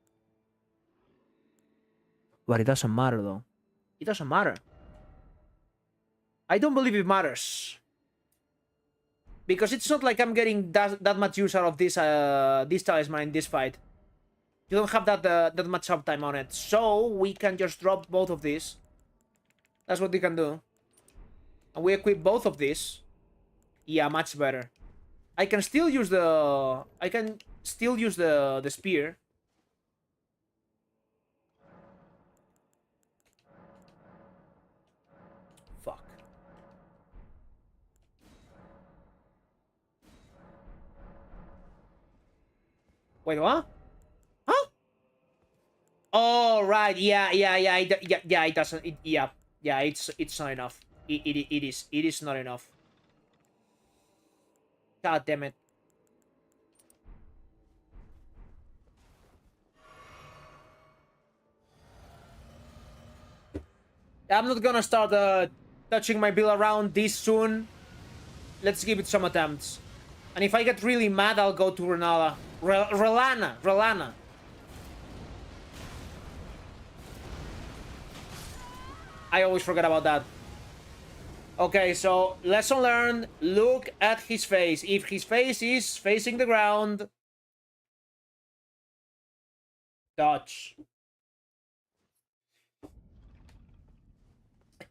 But it doesn't matter though. It doesn't matter. I don't believe it matters. Because it's not like I'm getting that much use out of this talisman in this fight. You don't have that much uptime on it. So we can just drop both of these. That's what we can do. And we equip both of these. Yeah, much better. I can still use the spear. Fuck. Wait, what? Huh? Oh, right. Yeah, yeah, yeah, yeah, yeah. It doesn't. Yeah, yeah. It's not enough. It is not enough. God damn it. I'm not gonna start touching my bill around this soon. Let's give it some attempts. And if I get really mad, I'll go to Renala. Relana. I always forget about that. Okay, so lesson learned. Look at his face. If his face is facing the ground, dodge.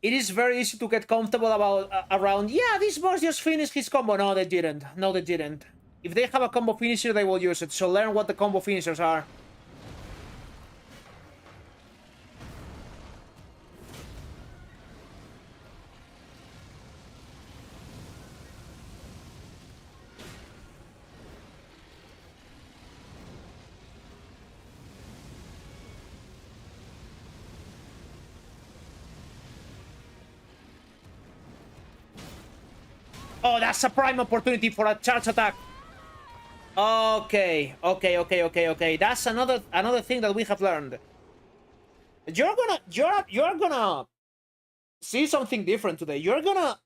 It is very easy to get comfortable about around. Yeah, this boss just finished his combo. No, they didn't. No, they didn't. If they have a combo finisher, they will use it. So learn what the combo finishers are. Oh, that's a prime opportunity for a charge attack. Okay. That's another thing that we have learned. You're gonna see something different today. You're gonna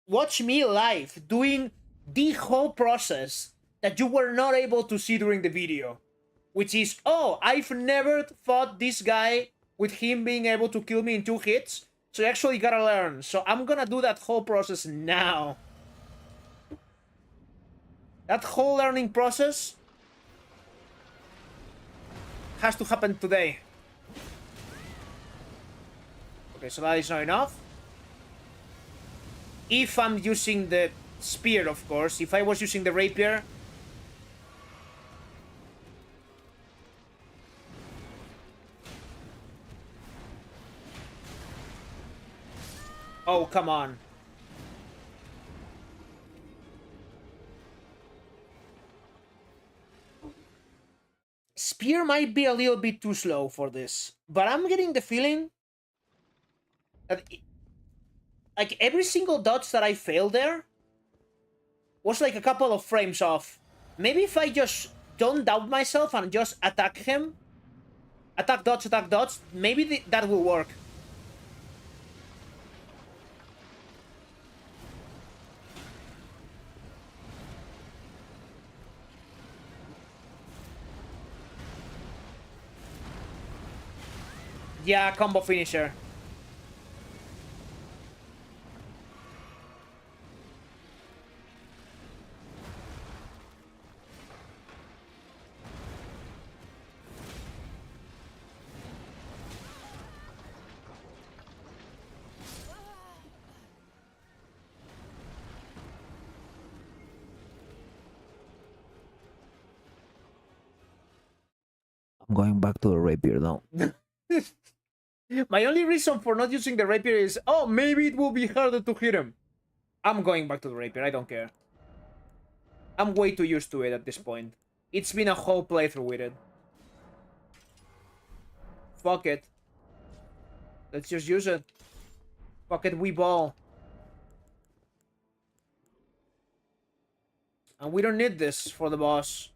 watch me live doing the whole process that you were not able to see during the video. Which is, oh, I've never fought this guy with him being able to kill me in 2 hits. So you actually gotta learn. So I'm gonna do that whole process now. That whole learning process has to happen today. Okay, so that is not enough. If I'm using the spear, of course. If I was using the rapier... Oh, come on. Spear might be a little bit too slow for this. But I'm getting the feeling that... like, every single dodge that I failed there was like a couple of frames off. Maybe if I just don't doubt myself and just attack him... attack, dodge, maybe that will work. Yeah, combo finisher. I'm going back to the rapier now. My only reason for not using the rapier is, oh, maybe it will be harder to hit him. I'm going back to the rapier, I don't care. I'm way too used to it at this point. It's been a whole playthrough with it. Fuck it. Let's just use it. Fuck it, we ball. And we don't need this for the boss.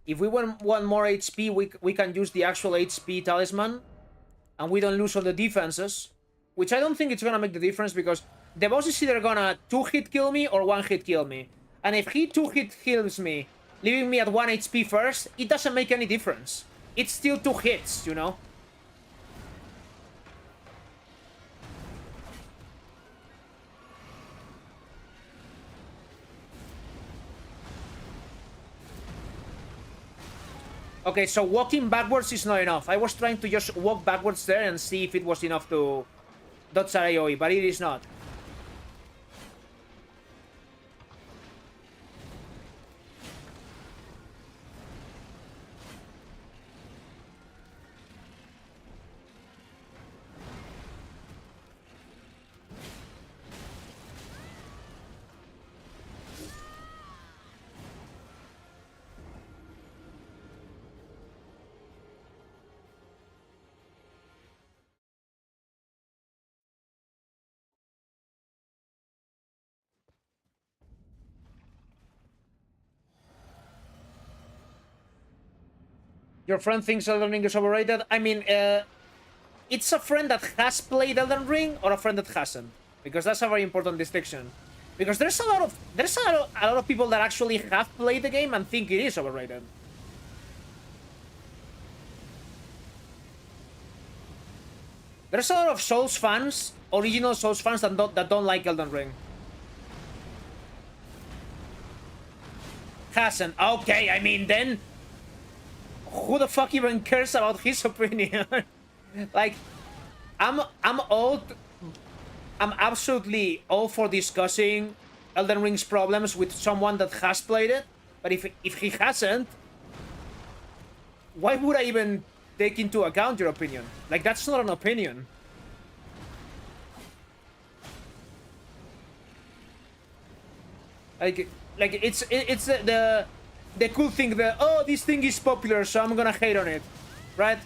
If we want more HP, we can use the actual HP talisman. And we don't lose all the defenses. Which I don't think it's gonna make the difference, because the boss is either gonna 2-hit kill me or 1-hit kill me. And if he 2-hit kills me, leaving me at 1 HP first, it doesn't make any difference. It's still 2 hits, you know? Okay, so walking backwards is not enough. I was trying to just walk backwards there and see if it was enough to dodge Sarayoi, but it is not. Your friend thinks Elden Ring is overrated. I mean, it's a friend that has played Elden Ring or a friend that hasn't, because that's a very important distinction. Because there's a lot of people that actually have played the game and think it is overrated. There's a lot of Souls fans, original Souls fans that don't like Elden Ring. Hasn't. Okay, I mean then, who the fuck even cares about his opinion? Like, I'm absolutely all for discussing Elden Ring's problems with someone that has played it, but if he hasn't, why would I even take into account your opinion? Like, that's not an opinion. Like it's the cool thing that, oh, this thing is popular, so I'm gonna hate on it, right?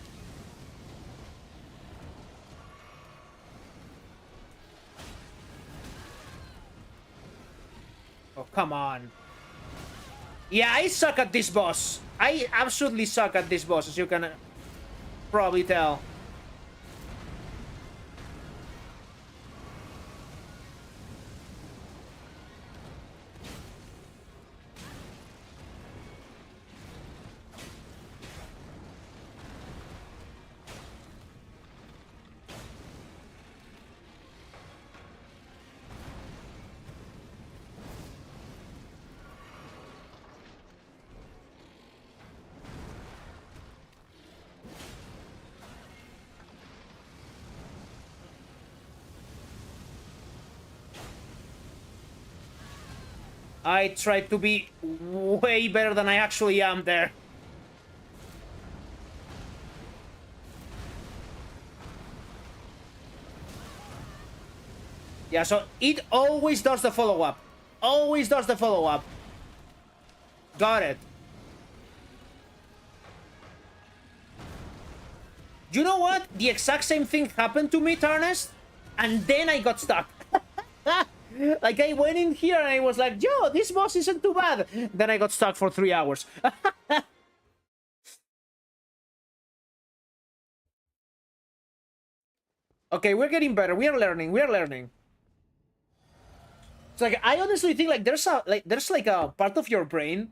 Oh, come on. Yeah, I suck at this boss. I absolutely suck at this boss, as you can probably tell. I tried to be way better than I actually am there. Yeah, so it always does the follow-up. Always does the follow-up. Got it. You know what? The exact same thing happened to me, Tarnest, and then I got stuck. Like, I went in here and I was like, yo, this boss isn't too bad. Then I got stuck for 3 hours. Okay, we're getting better. We are learning. We are learning. It's like, I honestly think like there's a part of your brain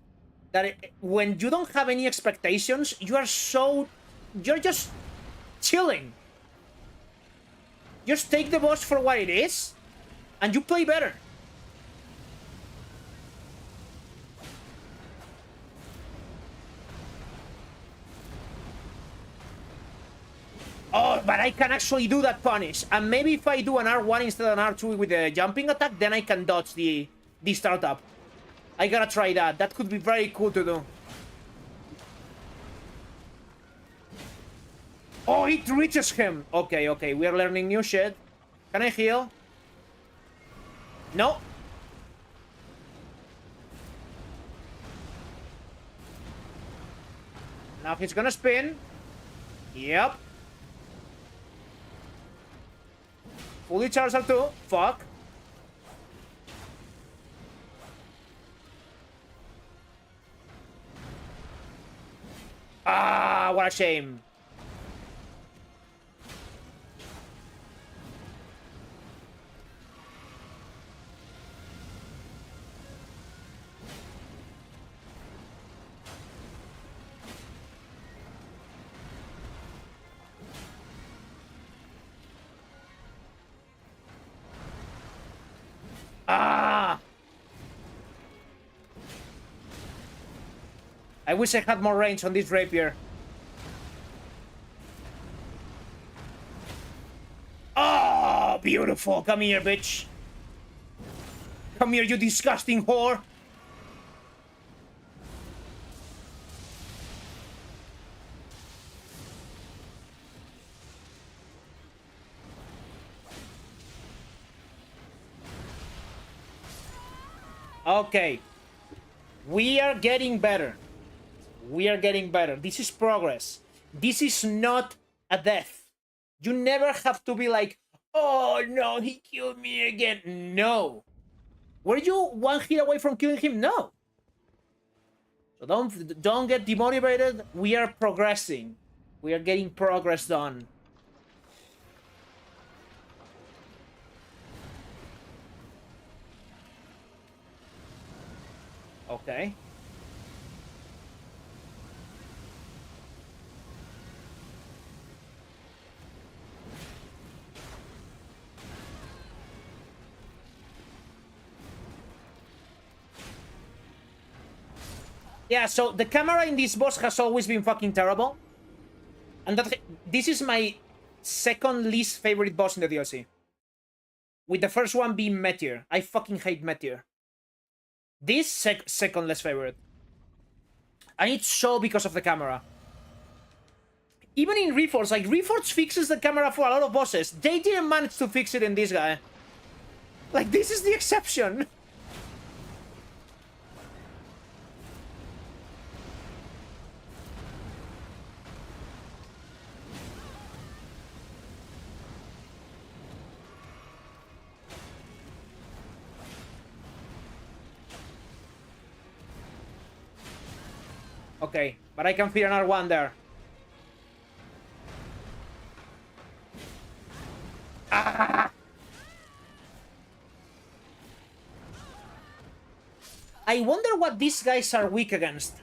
that when you don't have any expectations, you're just chilling. Just take the boss for what it is, and you play better. Oh, but I can actually do that punish. And maybe if I do an R1 instead of an R2 with a jumping attack, then I can dodge the startup. I gotta try that. That could be very cool to do. Oh, it reaches him. Okay, okay. We are learning new shit. Can I heal? No. Now he's gonna spin. Yep. Fully charged R2. Fuck. Ah, what a shame. Ah! I wish I had more range on this rapier. Oh, beautiful. Come here, bitch. Come here, you disgusting whore. Okay. We are getting better. We are getting better. This is progress. This is not a death. You never have to be like, oh no, he killed me again. No. Were you one hit away from killing him? No. So don't get demotivated. We are progressing. We are getting progress done. Okay. Yeah, so the camera in this boss has always been fucking terrible. And this is my second least favorite boss in the DLC. With the first one being Meteor. I fucking hate Meteor. This second less favorite. And it's so because of the camera. Even in Reforged, like, Reforged fixes the camera for a lot of bosses. They didn't manage to fix it in this guy. Like, this is the exception. Okay, but I can feel another one there. Ah! I wonder what these guys are weak against.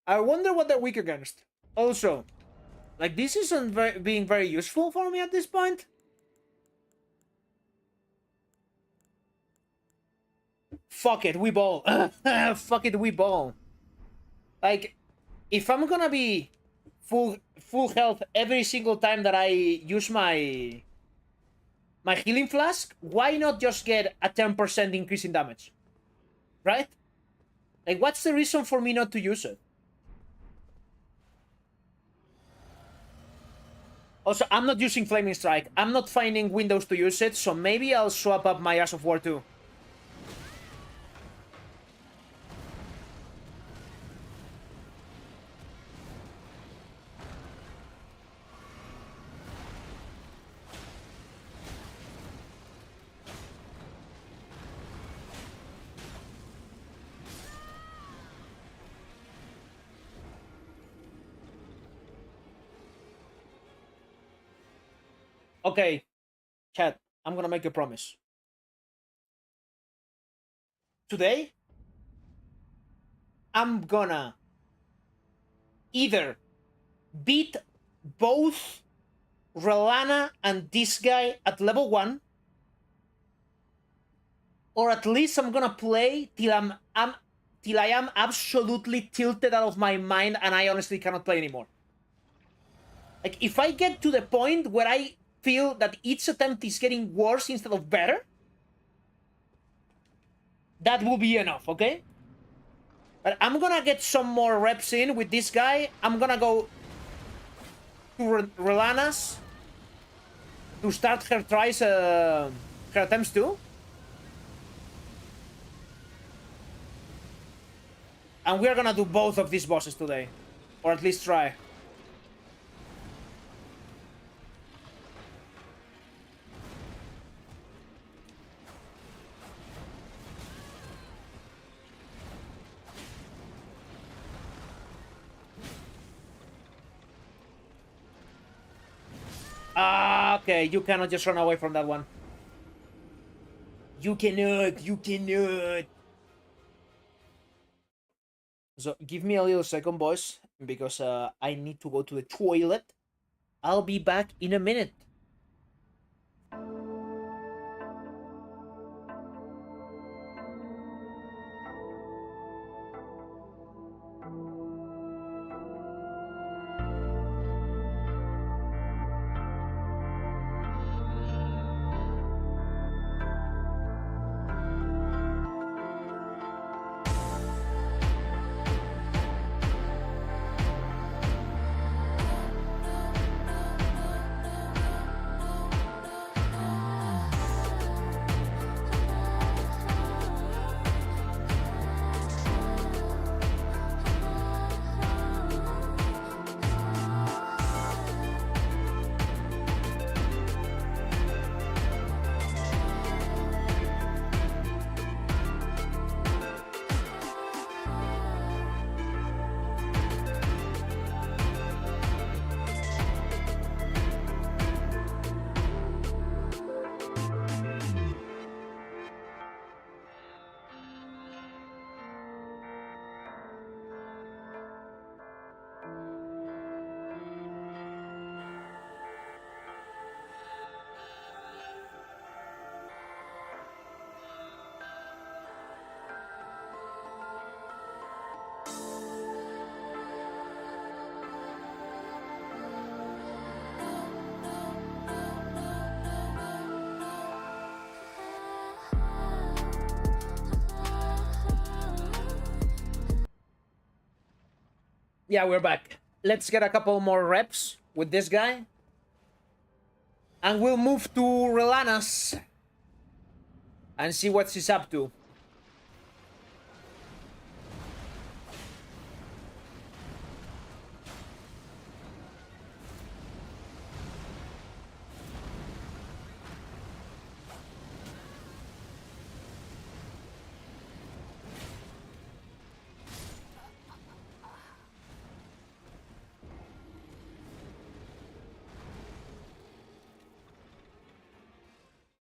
I wonder what they're weak against. Also, like, this isn't being very useful for me at this point. Fuck it, we ball. Fuck it, we ball. Like, if I'm gonna be full health every single time that I use my healing flask, why not just get a 10% increase in damage? Right? Like, what's the reason for me not to use it? Also, I'm not using Flaming Strike. I'm not finding windows to use it, so maybe I'll swap up my Ash of War too. Okay, chat, I'm gonna make a promise. Today, I'm gonna either beat both Relana and this guy at level 1, or at least I'm gonna play till I am absolutely tilted out of my mind and I honestly cannot play anymore. Like, if I get to the point where I feel that each attempt is getting worse instead of better, that will be enough, okay? But I'm gonna get some more reps in with this guy. I'm gonna go to Relana's to start her tries, her attempts too. And we're gonna do both of these bosses today. Or at least try. Ah, okay, you cannot just run away from that one. You cannot, you cannot. So, give me a little second, boys, because I need to go to the toilet. I'll be back in a minute. Yeah, we're back. Let's get a couple more reps with this guy. And we'll move to Relanas and see what she's up to.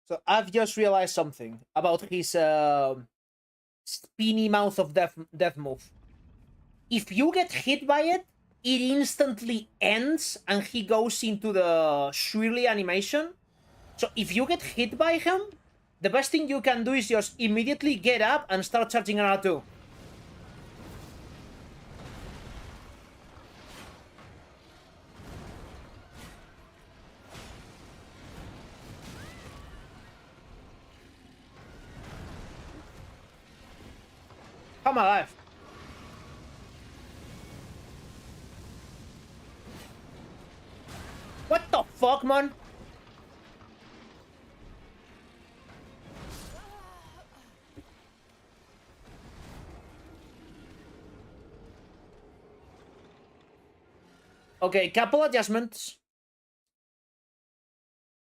So I've just realized something about his spinny mouth of death move. If you get hit by it, it instantly ends and he goes into the Shirley animation. So if you get hit by him, the best thing you can do is just immediately get up and start charging an R2. Come alive. What the fuck, man? Okay, couple adjustments.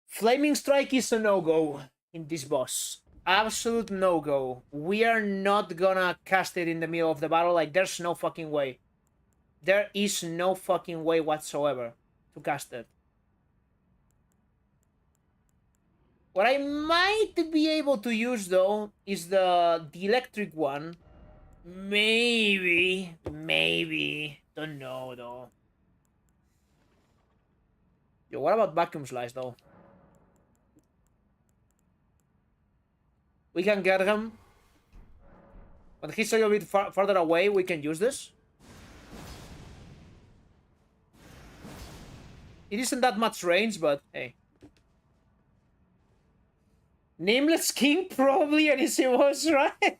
Flaming Strike is a no-go in this boss. Absolute no-go. We are not gonna cast it in the middle of the battle. Like, there's no fucking way. There is no fucking way whatsoever to cast it. What I might be able to use, though, is the electric one. Maybe. Don't know, though. Yo, what about Vacuum Slice, though? We can get him. When he's a little bit farther away, we can use this. It isn't that much range, but hey. Nameless King, probably, and he was right.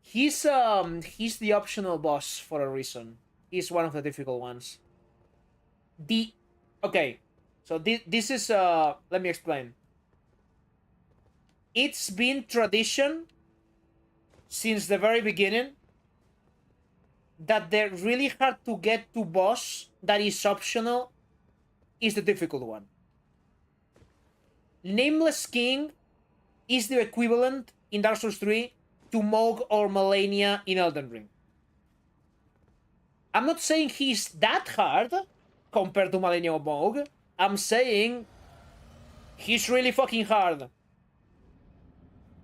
He's the optional boss for a reason. He's one of the difficult ones. Okay, so this is let me explain. It's been tradition since the very beginning that the really hard to get to boss that is optional is the difficult one. Nameless King is the equivalent in Dark Souls 3 to Moog or Malenia in Elden Ring. I'm not saying he's that hard compared to Malenia or Moog. I'm saying he's really fucking hard.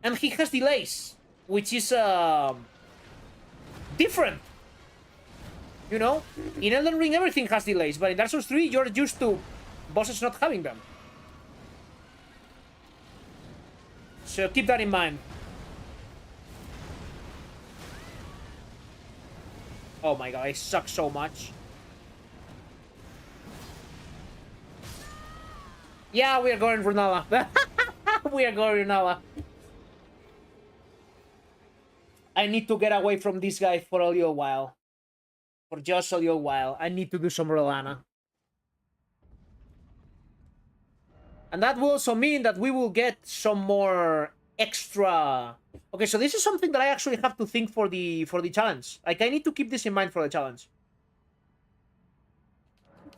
And he has delays, which is different. You know? In Elden Ring, everything has delays, but in Dark Souls 3, you're used to bosses not having them. So keep that in mind. Oh my god, I suck so much. Yeah, we are going Runala. We are going Runala. I need to get away from this guy for a little while. For just a little while. I need to do some Rolana. And that will also mean that we will get some more extra... Okay, so this is something that I actually have to think for the challenge. Like, I need to keep this in mind for the challenge.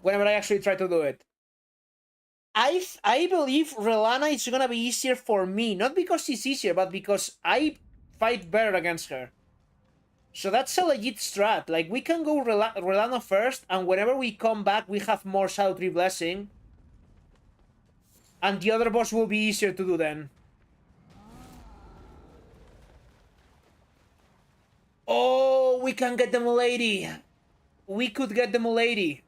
Whenever I actually try to do it. I believe Relana is gonna be easier for me. Not because she's easier, but because I fight better against her. So that's a legit strat. Like, we can go Relana first, and whenever we come back, we have more Shadow Tree Blessing. And the other boss will be easier to do then. Oh, we can get the Milady. We could get the Milady.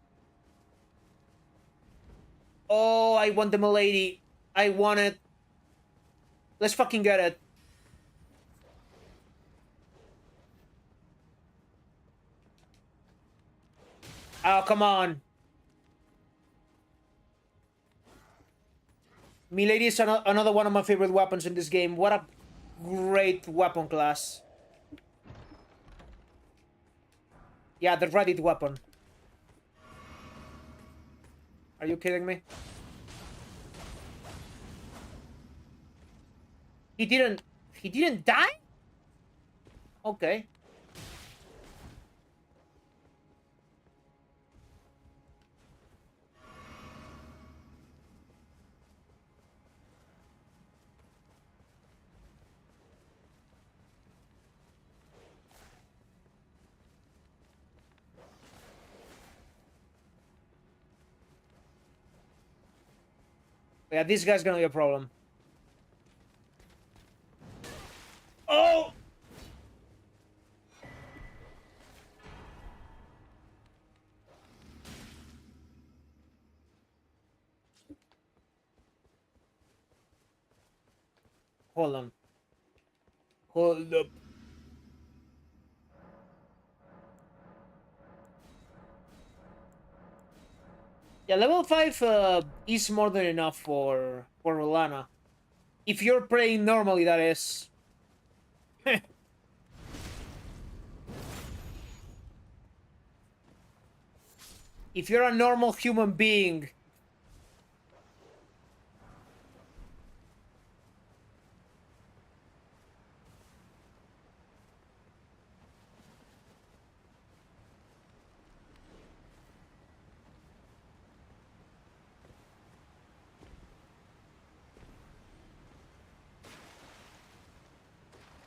Oh, I want the Milady. I want it. Let's fucking get it. Oh, come on. Milady is another one of my favorite weapons in this game. What a great weapon class. Yeah, the Reddit weapon. Are you kidding me? He didn't die? Okay. Yeah, this guy's gonna be a problem. Oh! Hold on. Hold up. Yeah, level 5 is more than enough for Rolana. If you're praying normally, that is. If you're a normal human being.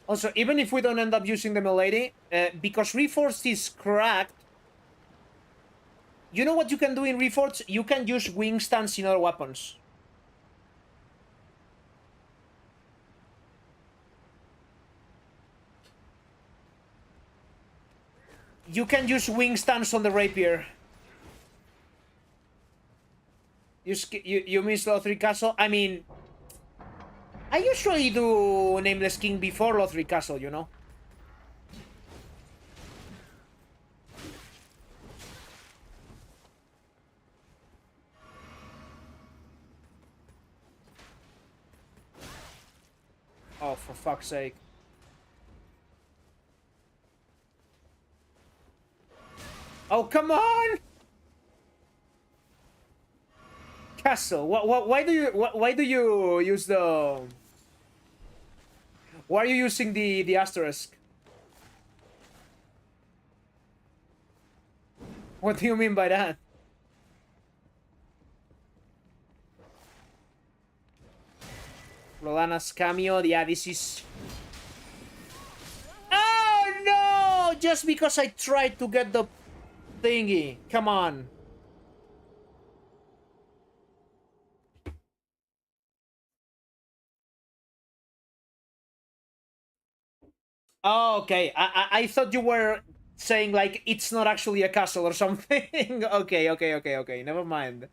Also, even if we don't end up using the Milady, because Reforged is cracked, you know what you can do in Reforged? You can use wing stance in other weapons. You can use wing stance on the rapier. You miss Lothric Castle? I mean, I usually do Nameless King before Lothric Castle, you know? Oh, for fuck's sake. Oh, come on! Castle. Why do you use the... Why are you using the asterisk? What do you mean by that? Rolana's cameo. Yeah, this is... Oh, no! Just because I tried to get the thingy. Come on. Oh, okay. I thought you were saying, like, it's not actually a castle or something. Okay. Never mind.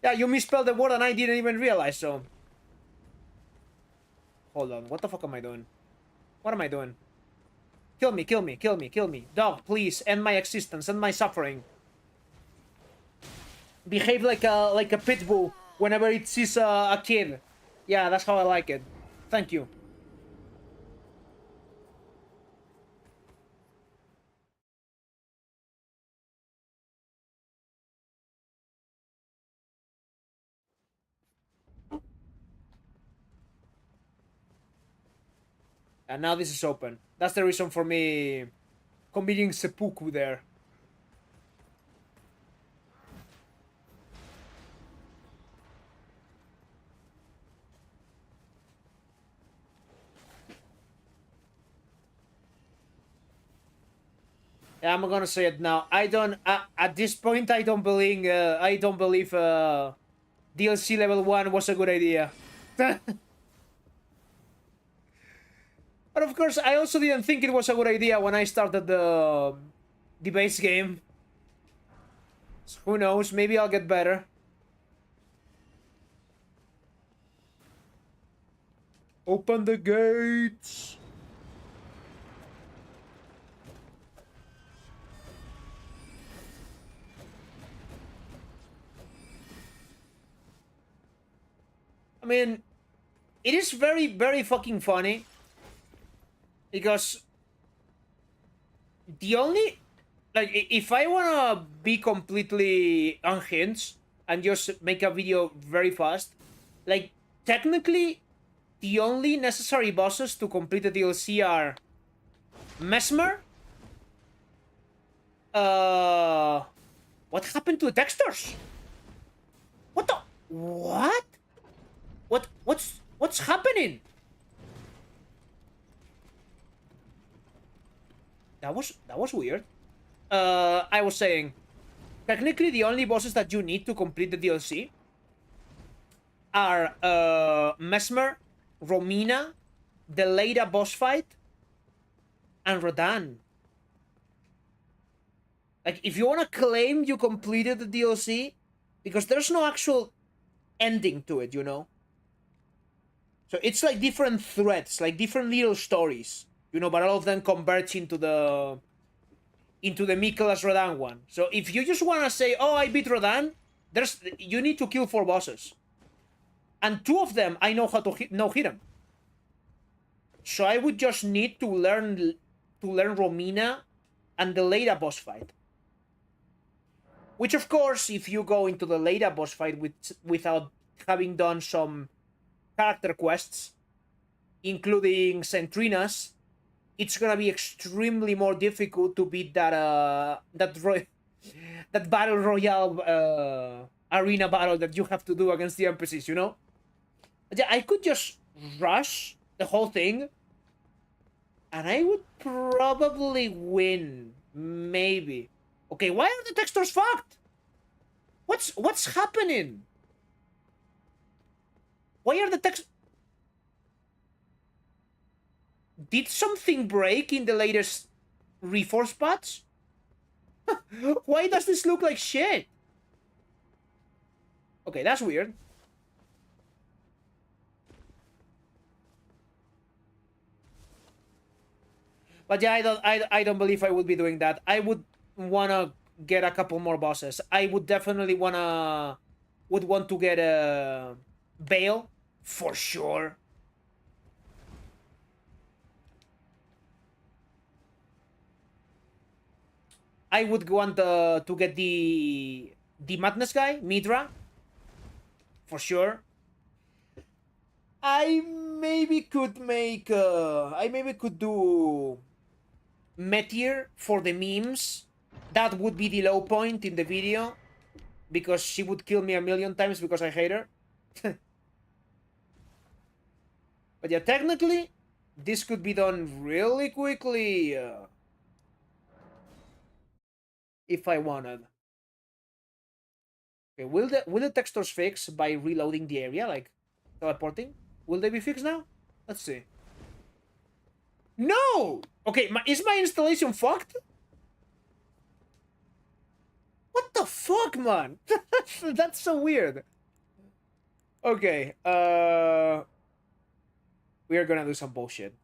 Yeah, you misspelled the word and I didn't even realize, so... Hold on. What the fuck am I doing? What am I doing? Kill me. Dog, please, end my existence, end my suffering. Behave like a pit bull whenever it sees a kid. Yeah, that's how I like it. Thank you. And now this is open. That's the reason for me committing seppuku there. Yeah, I'm gonna say it now. I don't. At this point, I don't believe. DLC level 1 was a good idea. But of course, I also didn't think it was a good idea when I started the base game. So who knows? Maybe I'll get better. Open the gates. I mean, it is very, very fucking funny. Because The only, like, if I wanna be completely unhinged and just make a video very fast, like, technically, the only necessary bosses to complete the DLC are Mesmer. What happened to the textures? What the? What? What's happening? That was weird. I was saying, technically the only bosses that you need to complete the DLC are Mesmer, Romina, the Leda boss fight, and Rodan. Like, if you want to claim you completed the DLC, because there's no actual ending to it, you know? So it's like different threads, like different little stories, you know, but all of them converge into the Miklas Rodan one. So if you just want to say, oh, I beat Rodan, you need to kill 4 bosses. And 2 of them, I know how to hit them. So I would just need to learn Romina and the Leda boss fight. Which, of course, if you go into the Leda boss fight without having done some character quests, including Centrinas, it's gonna be extremely more difficult to beat that battle royale arena battle that you have to do against the NPCs, you know? Yeah, I could just rush the whole thing, and I would probably win, maybe. Okay, why are the textures fucked? What's happening? Why are the textures? Did something break in the latest Reforged patch? Why does this look like shit? Okay, that's weird. But yeah, I don't believe I would be doing that. I would wanna get a couple more bosses. I would definitely want to get a Bale for sure. I would want to get the Madness guy, Midra, for sure. I maybe could do Meteor for the memes. That would be the low point in the video, because she would kill me a million times because I hate her. But yeah, technically, this could be done really quickly if I wanted. Okay, will the textures fix by reloading the area, like teleporting? Will they be fixed now? Let's see. No! Okay, is my installation fucked? What the fuck, man? That's so weird. Okay, we are gonna do some bullshit.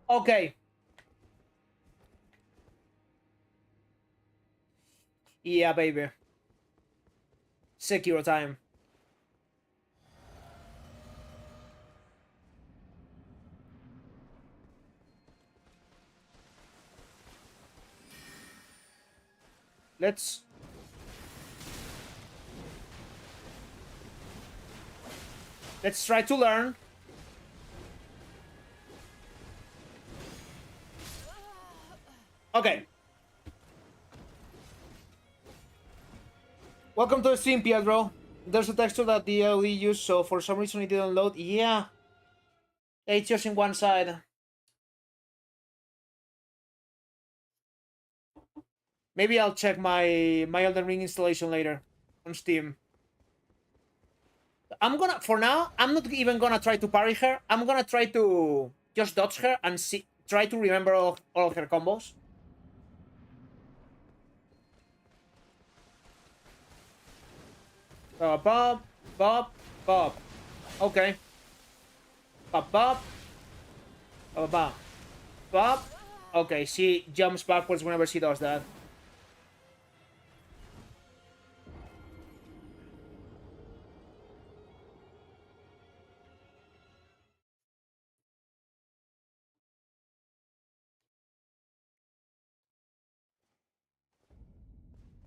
Okay. Yeah, baby. Secure time. Let's try to learn. Welcome to the stream, Pietro. There's a texture that the LE used, so for some reason it didn't load. Yeah. It's just in one side. Maybe I'll check my Elden Ring installation later on Steam. For now, I'm not even gonna try to parry her. I'm gonna try to just dodge her and try to remember all of her combos. Bob, Bob, Bob. Okay. Bob, Bob. Bob, Bob. Bob. Okay, she jumps backwards whenever she does that.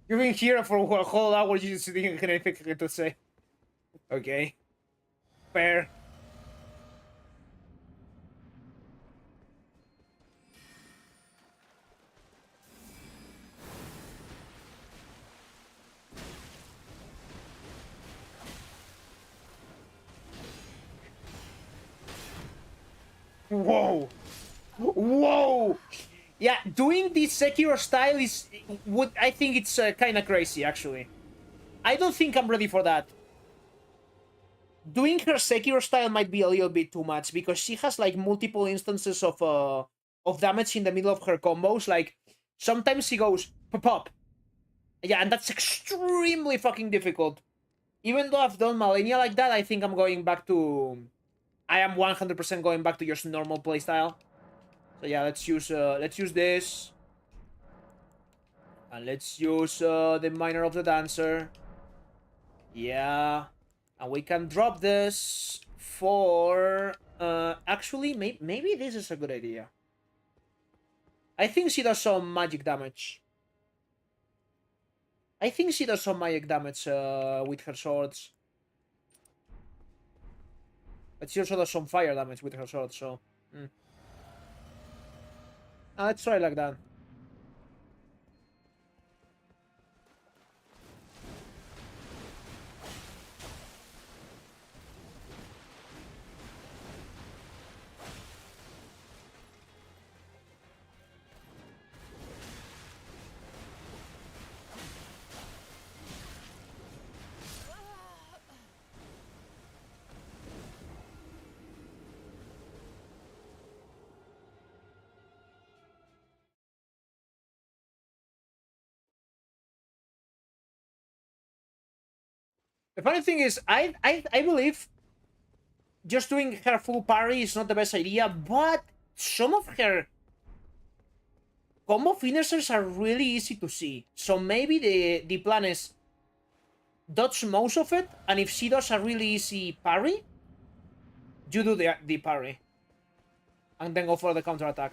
You've been here for a whole hour, you just didn't have anything to say. Okay. Fair. Whoa! Whoa! Yeah, doing the Sekiro style I think it's kind of crazy, actually. I don't think I'm ready for that. Doing her Sekiro style might be a little bit too much, because she has, like, multiple instances of damage in the middle of her combos. Like, sometimes she goes pop. Yeah, and that's extremely fucking difficult. Even though I've done Malenia like that, I think I'm going back to... I am 100% going back to just normal playstyle. So yeah, let's use this. And let's use the Minor of the Dancer. Yeah. And we can drop this for... actually, maybe this is a good idea. I think she does some magic damage. With her swords. But she also does some fire damage with her swords, so... let's try like that. The funny thing is, I believe just doing her full parry is not the best idea, but some of her combo finishers are really easy to see. So maybe the plan is dodge most of it, and if she does a really easy parry, you do the parry. And then go for the counter attack.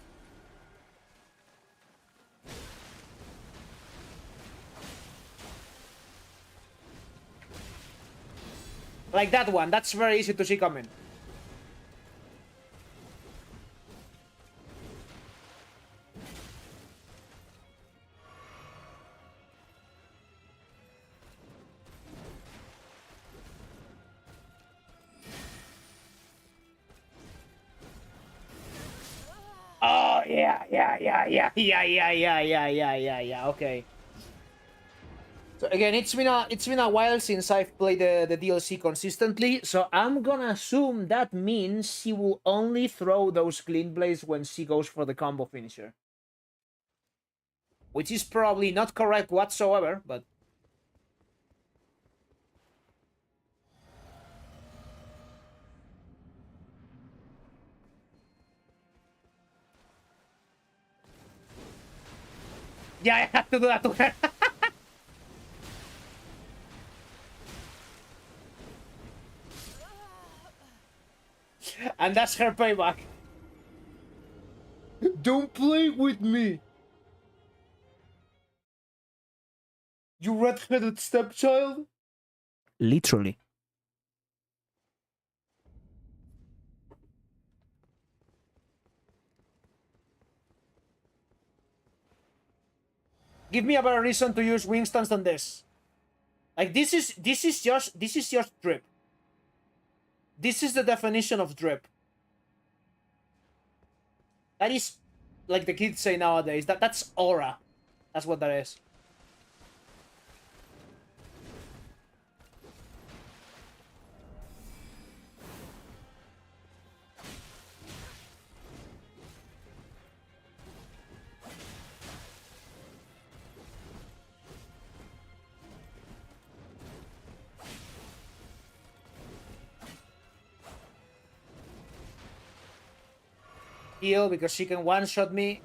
Like that one, that's very easy to see coming. Oh, yeah, okay. So again, it's been a while since I've played the DLC consistently, so I'm gonna assume that means she will only throw those clean blades when she goes for the combo finisher. Which is probably not correct whatsoever, but... yeah, I had to do that to her. And that's her payback. Don't play with me, you red-headed stepchild. Literally. Give me a better reason to use Wingstans than this. Like this is just drip. This is the definition of drip. That is, like the kids say nowadays, that's aura. That's what that is. Heal because she can one-shot me.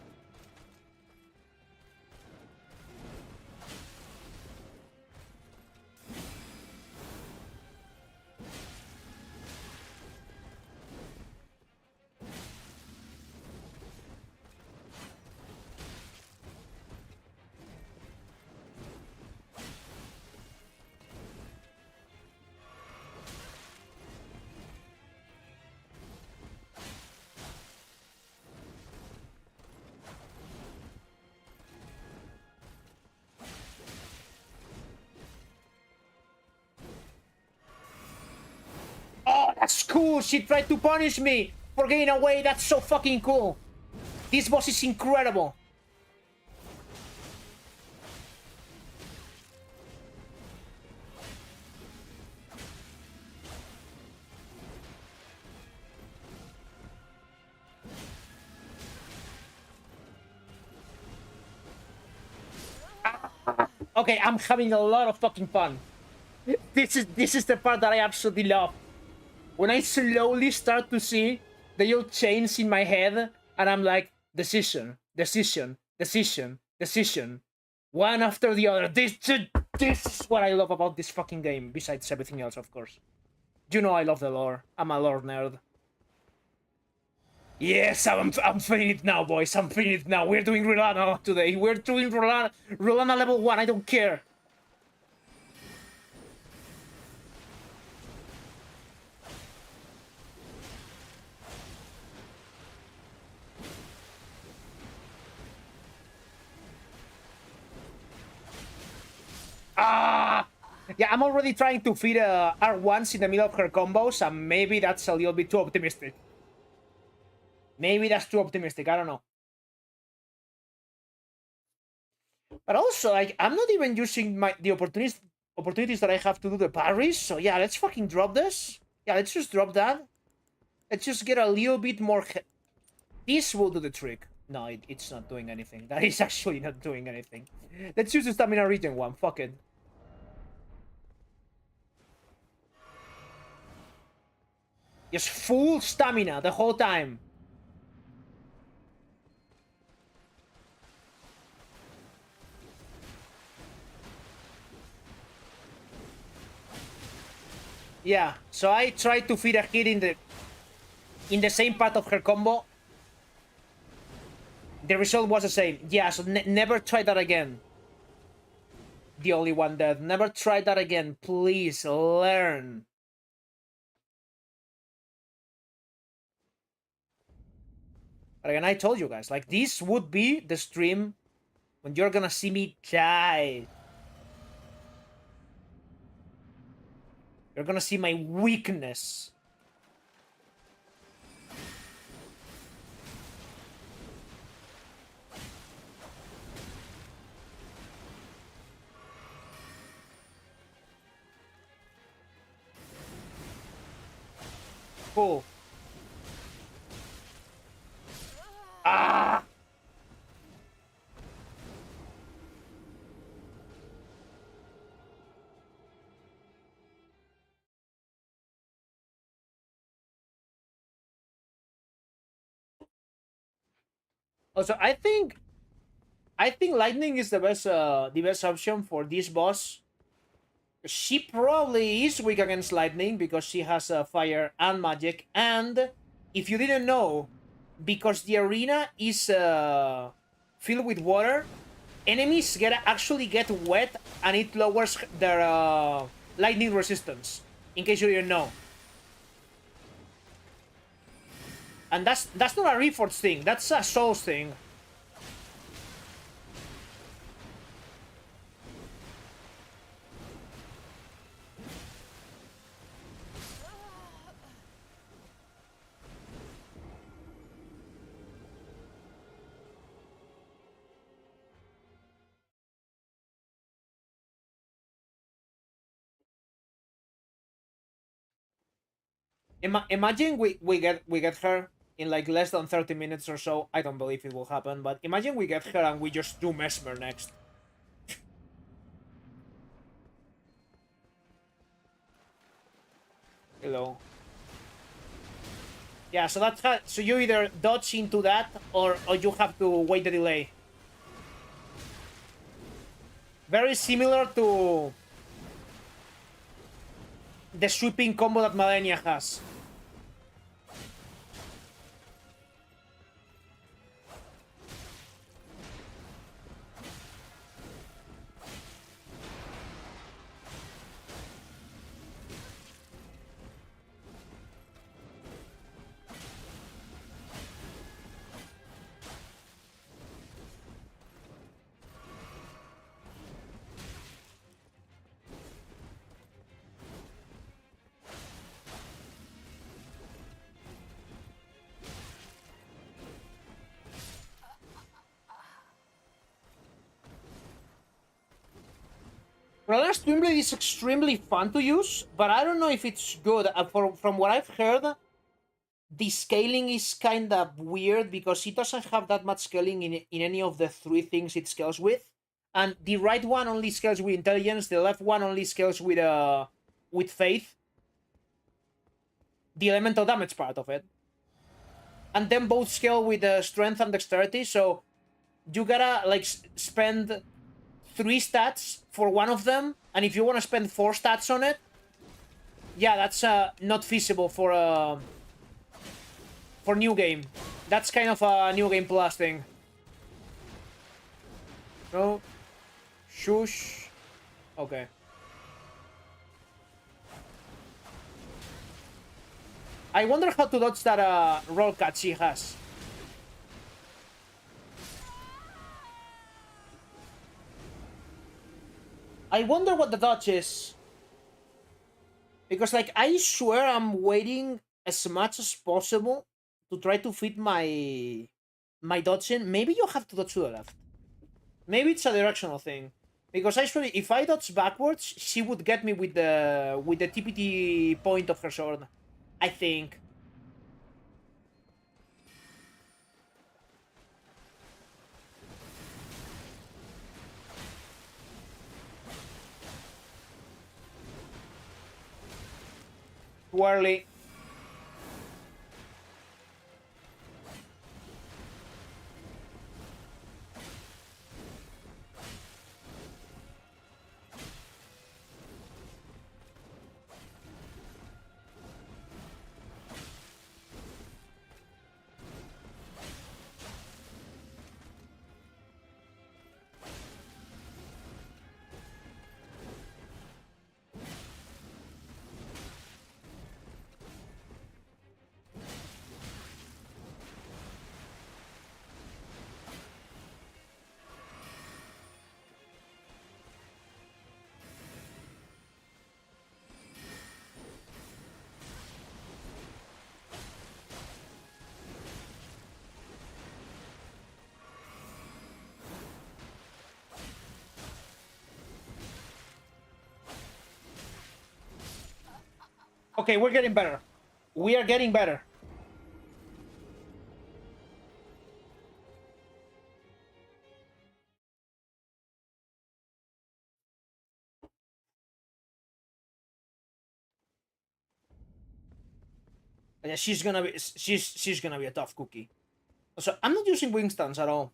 Oh, that's cool. She tried to punish me for getting away. That's so fucking cool. This boss is incredible. Okay, I'm having a lot of fucking fun. This is the part that I absolutely love. When I slowly start to see the old chains in my head, and I'm like, decision, decision, decision, decision, one after the other. This is what I love about this fucking game, besides everything else, of course. You know I love the lore. I'm a lore nerd. Yes, I'm feeling it now, boys. I'm feeling it now. We're doing Rolana today. We're doing Rolana level 1. I don't care. Ah! Yeah, I'm already trying to feed R1s in the middle of her combos, and maybe that's a little bit too optimistic. Maybe that's too optimistic. I don't know. But also, like, I'm not even using the opportunities that I have to do the parries. So yeah, let's fucking drop this. Yeah, let's just drop that. Let's just get a little bit more. This will do the trick. No, it's not doing anything. That is actually not doing anything. Let's use the stamina regen one. Fuck it. Just full stamina the whole time. Yeah, so I tried to feed a hit in the same part of her combo. The result was the same. Yeah, so never try that again. TheOnlyOneDed. Never try that again. Please learn. But again, I told you guys, like, this would be the stream when you're gonna see me die. You're gonna see my weakness. Cool. Ah! Also, I think lightning is the best option for this boss. She probably is weak against lightning because she has fire and magic, and if you didn't know, because the arena is filled with water, enemies actually get wet, and it lowers their lightning resistance. In case you didn't know, and that's not a Reforged thing. That's a Souls thing. Imagine we get her in like less than 30 minutes or so. I don't believe it will happen, but imagine we get her and we just do Mesmer next. Hello. Yeah, so that's how, so you either dodge into that or you have to wait the delay. Very similar to the sweeping combo that Malenia has. Roller's Twin Blade is extremely fun to use, but I don't know if it's good. From what I've heard, the scaling is kind of weird because it doesn't have that much scaling in any of the three things it scales with. And the right one only scales with intelligence, the left one only scales with faith. The elemental damage part of it. And then both scale with strength and dexterity, so you gotta like spend 3 stats for one of them, and if you want to spend 4 stats on it, yeah, that's not feasible for new game. That's kind of a new game plus thing. No. Shush. Okay. I wonder how to dodge that roll cut she has. I wonder what the dodge is. Because, like, I swear I'm waiting as much as possible to try to fit my dodge in. Maybe you have to dodge to the left. Maybe it's a directional thing. Because I swear, if I dodge backwards, she would get me with the TPT point of her sword. I think. Too early. Okay, we're getting better. We are getting better. Yeah, she's gonna be a tough cookie. So I'm not using wing stance at all.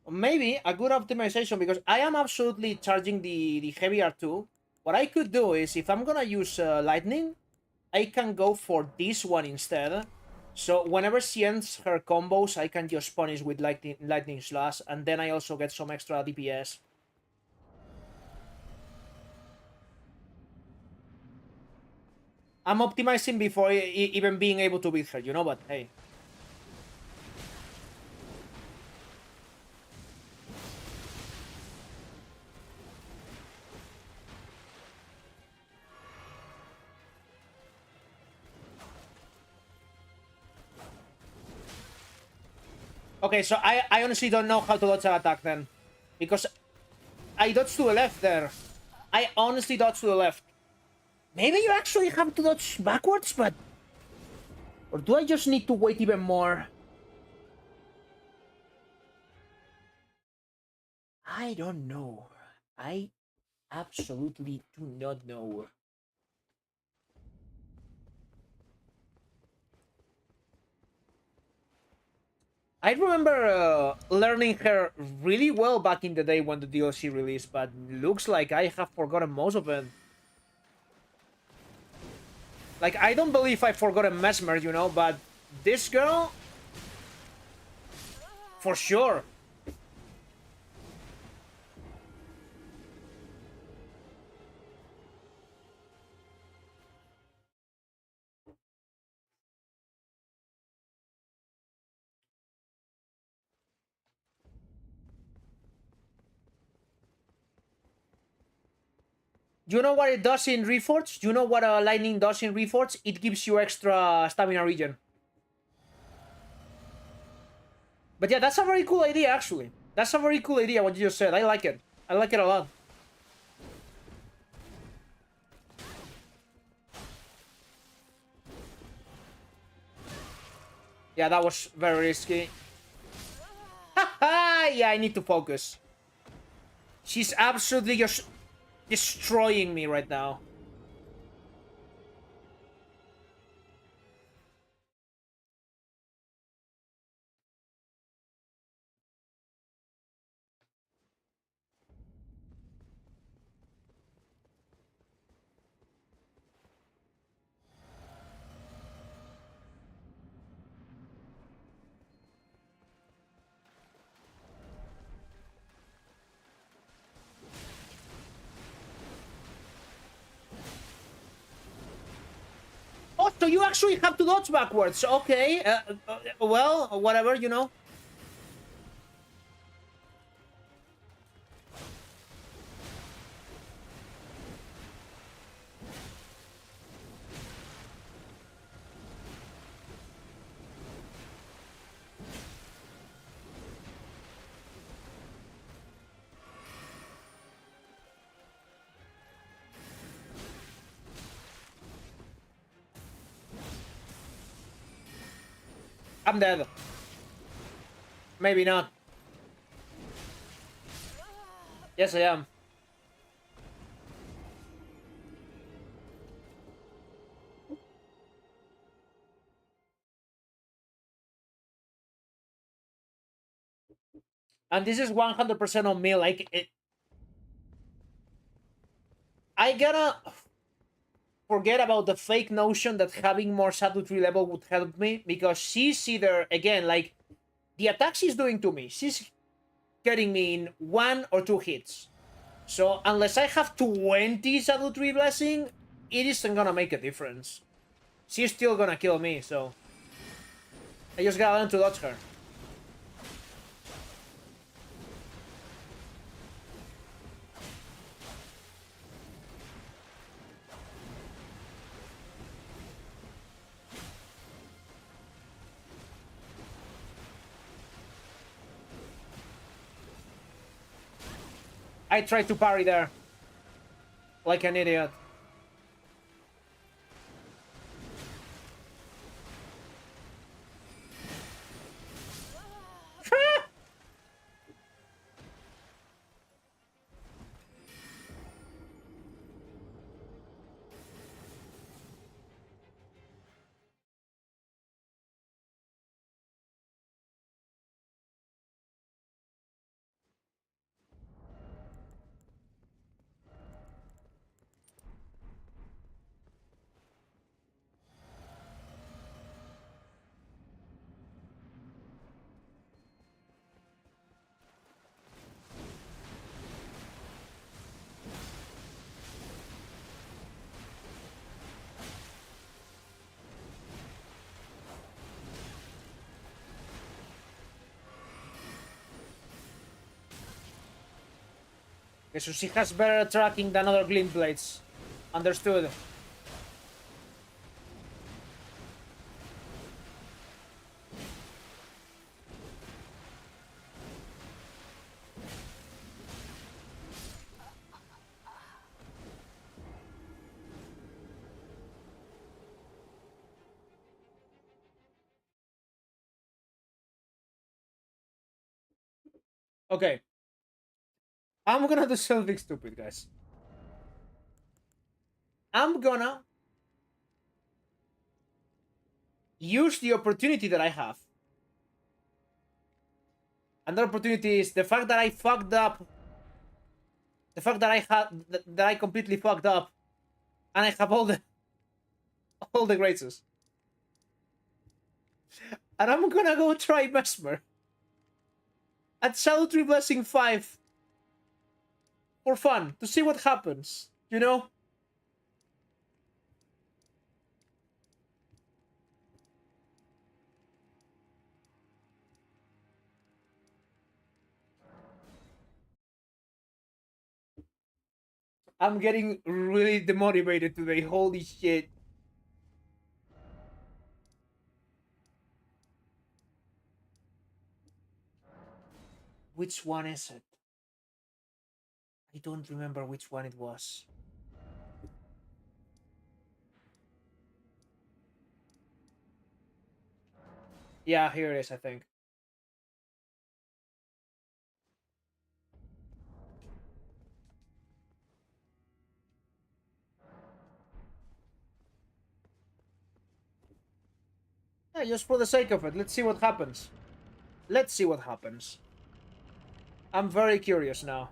Maybe a good optimization because I am absolutely charging the heavy R2. What I could do is if I'm gonna use lightning, I can go for this one instead. So whenever she ends her combos, I can just punish with lightning slash, and then I also get some extra DPS. I'm optimizing before even being able to beat her, you know, but hey. Okay, so I honestly don't know how to dodge an attack then. Because I dodged to the left there. I honestly dodged to the left. Maybe you actually have to dodge backwards, but... Or do I just need to wait even more? I don't know. I absolutely do not know. I remember learning her really well back in the day when the DLC released, but looks like I have forgotten most of it. Like, I don't believe I've forgotten Mesmer, you know, but this girl... For sure. You know what it does in Reforged? You know what lightning does in Reforged? It gives you extra stamina regen. But yeah, that's a very cool idea, actually. That's a very cool idea, what you just said. I like it. I like it a lot. Yeah, that was very risky. Haha! Yeah, I need to focus. She's absolutely just destroying me right now. Oh, so you actually have to dodge backwards. Okay. Well, whatever, you know. I'm dead. Maybe not. Yes, I am. And this is 100% on me. Like, I gotta forget about the fake notion that having more subtlety level would help me, because she's either, again, like, the attack she's doing to me, she's getting me in 1 or 2 hits. So unless I have 20 subtlety blessing, it isn't gonna make a difference. She's still gonna kill me, so I just gotta learn to dodge her. I tried to parry there. Like an idiot. Okay, so she has better tracking than other glint blades. Understood. Okay. I'm gonna do something stupid, guys. I'm gonna use the opportunity that I have. And the opportunity is the fact that I fucked up. The fact that I completely fucked up, and I have all the graces. And I'm gonna go try Mesmer at Salutary Blessing 5 for fun to see what happens. You know. I'm getting really demotivated today. Holy shit. Which one is it? I don't remember which one it was. Yeah, here it is, I think. Yeah, just for the sake of it. Let's see what happens. Let's see what happens. I'm very curious now.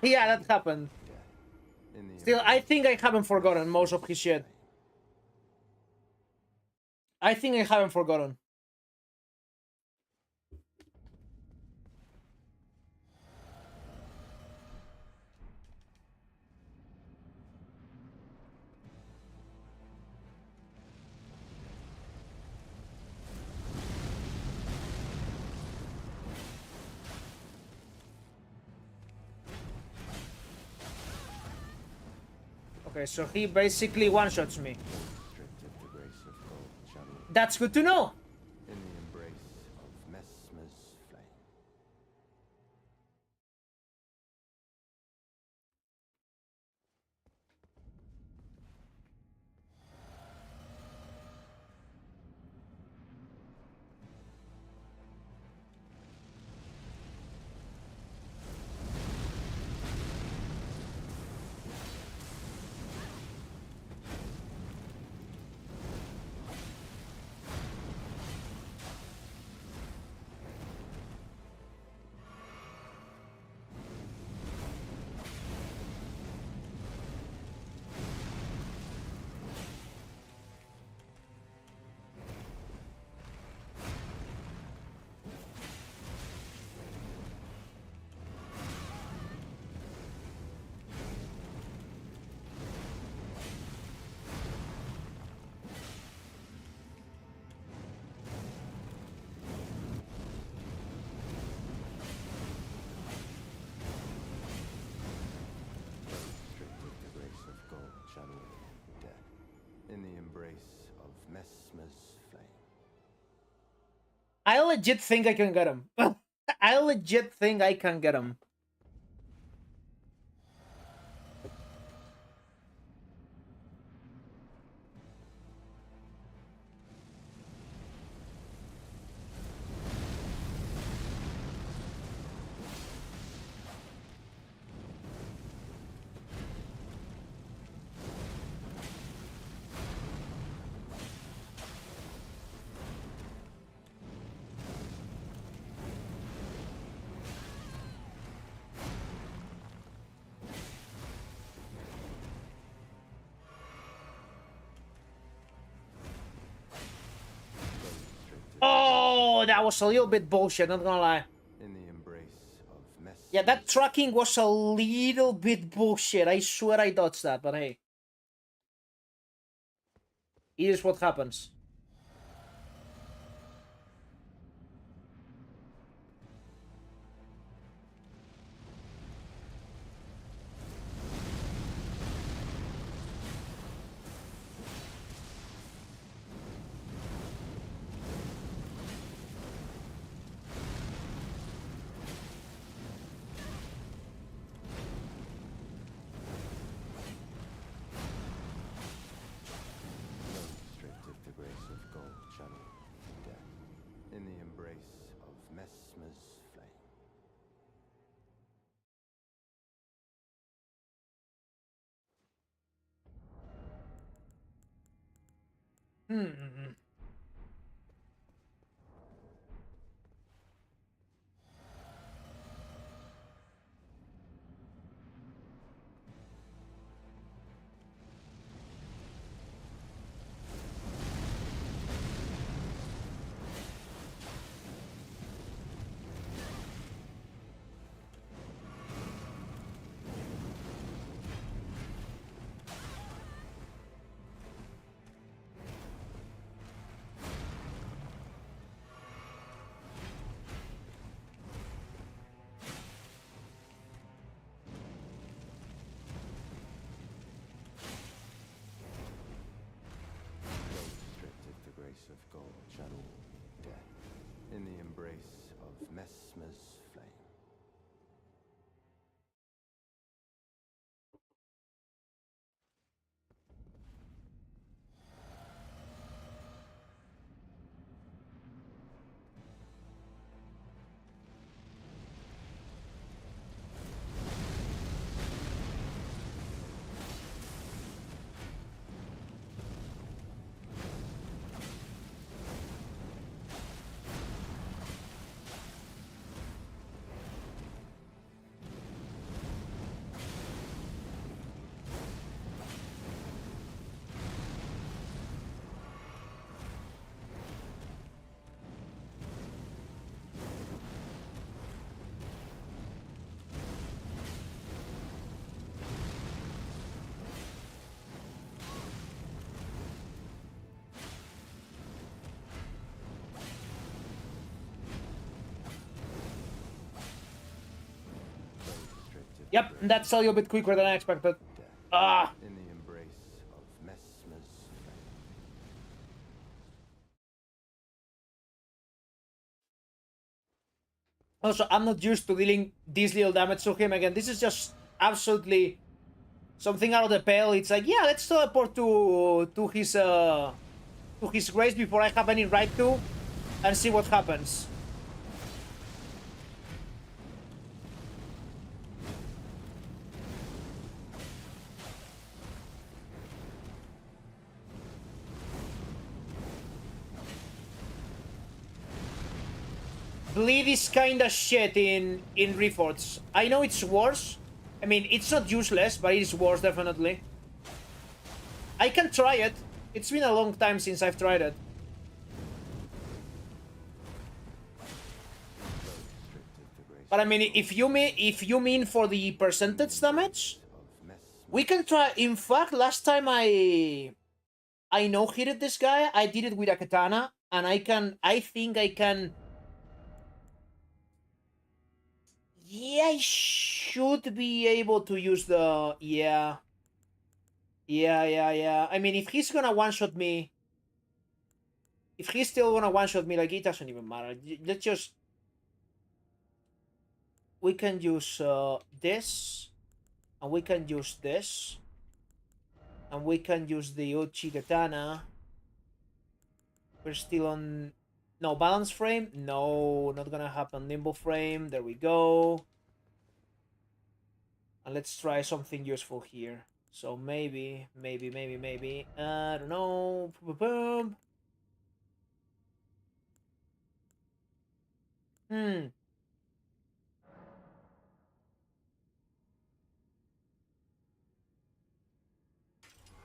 Yeah, that happened. Still, I think I haven't forgotten most of his shit. I think I haven't forgotten. Okay, so he basically one-shots me. That's good to know. In the embrace of Mesmer's flame. In the embrace of Mesmer's flame. I legit think I can get him. I legit think I can get him. Oh, that was a little bit bullshit, not gonna lie. In the embrace of Mesmer's Yeah, that tracking was a little bit bullshit. I swear I dodged that, but hey. It is what happens. Hmm. Those stripped of the grace of God shall all be dead in the embrace of Messmer's flame. Those stripped of the Yep, grace that's a little bit quicker than I expected. of death Ah. in the embrace of Messmer's flame. Also, I'm not used to dealing this little damage to him again. This is just absolutely something out of the pale. It's like, yeah, let's teleport to his grace before I have any right to, and see what happens. Bleed is kinda shit in Reforged. I know it's worse. I mean, it's not useless, but it is worse, definitely. I can try it. It's been a long time since I've tried it. Those stripped of the grace But I of mean, God if you mean for the percentage damage, of Messmer's we can try. In fact, last time I no-hitted this guy, I did it with a katana, and I think I can. Yeah, I should be able to use the. Yeah. Yeah. I mean, if he's gonna one-shot me. If he's still gonna one-shot me, like, it doesn't even matter. Let's just. We can use this. And we can use this. And we can use the Uchi Katana. We're still on... No, balance frame? No, not gonna happen. Nimble frame. There we go. And let's try something useful here. So maybe. I don't know. Boom. Hmm.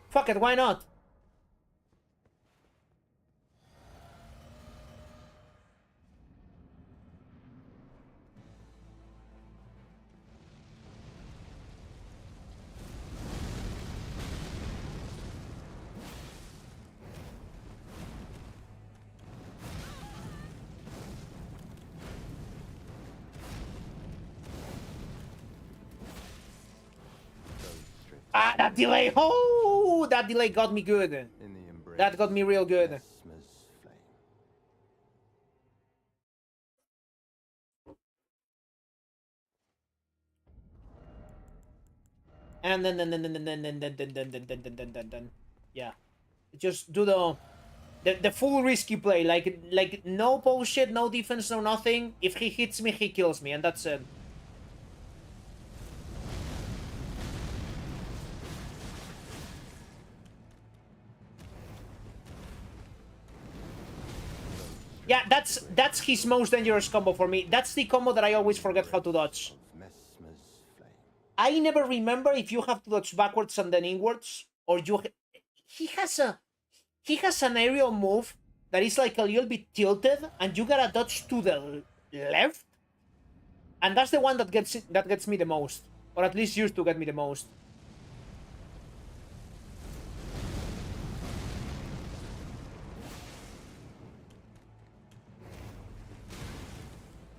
Fuck it, why not? Ah, that delay! Oh, that delay got me good. in the embrace That got me real good. Messmer's flame. And then, yeah. Just do the full risky play. Like no bullshit, no defense, no nothing. If he hits me, he kills me, and that's it. Yeah, that's his most dangerous combo for me. That's the combo that I always forget how to dodge. Of Messmer's flame. I never remember if you have to dodge backwards and then inwards, or he has a he has an aerial move that is like a little bit tilted, and you gotta dodge to the left, and that's the one that gets me the most, or at least used to get me the most.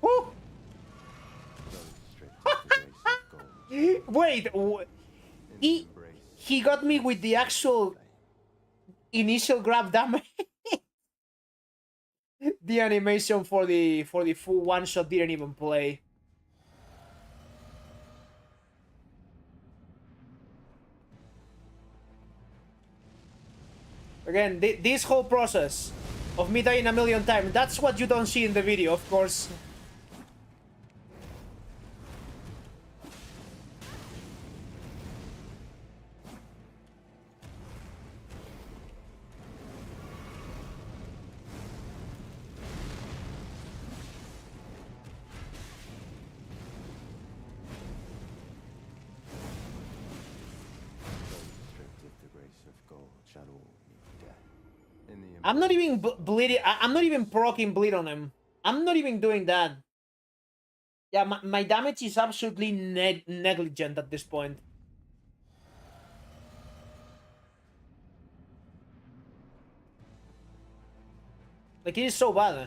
Woo! So strict is the grace of gold. Wait, In the he embrace got me with the actual initial grab damage. The animation for the full one shot didn't even play. Again, this whole process of me dying a million times, that's what you don't see in the video, of course. strict is the grace of gold shall all meet death. In the I'm not embrace even bleeding. I'm not even proccing bleed on him. I'm not even doing that. Yeah, my damage is absolutely negligent at this point. Like, it is so bad.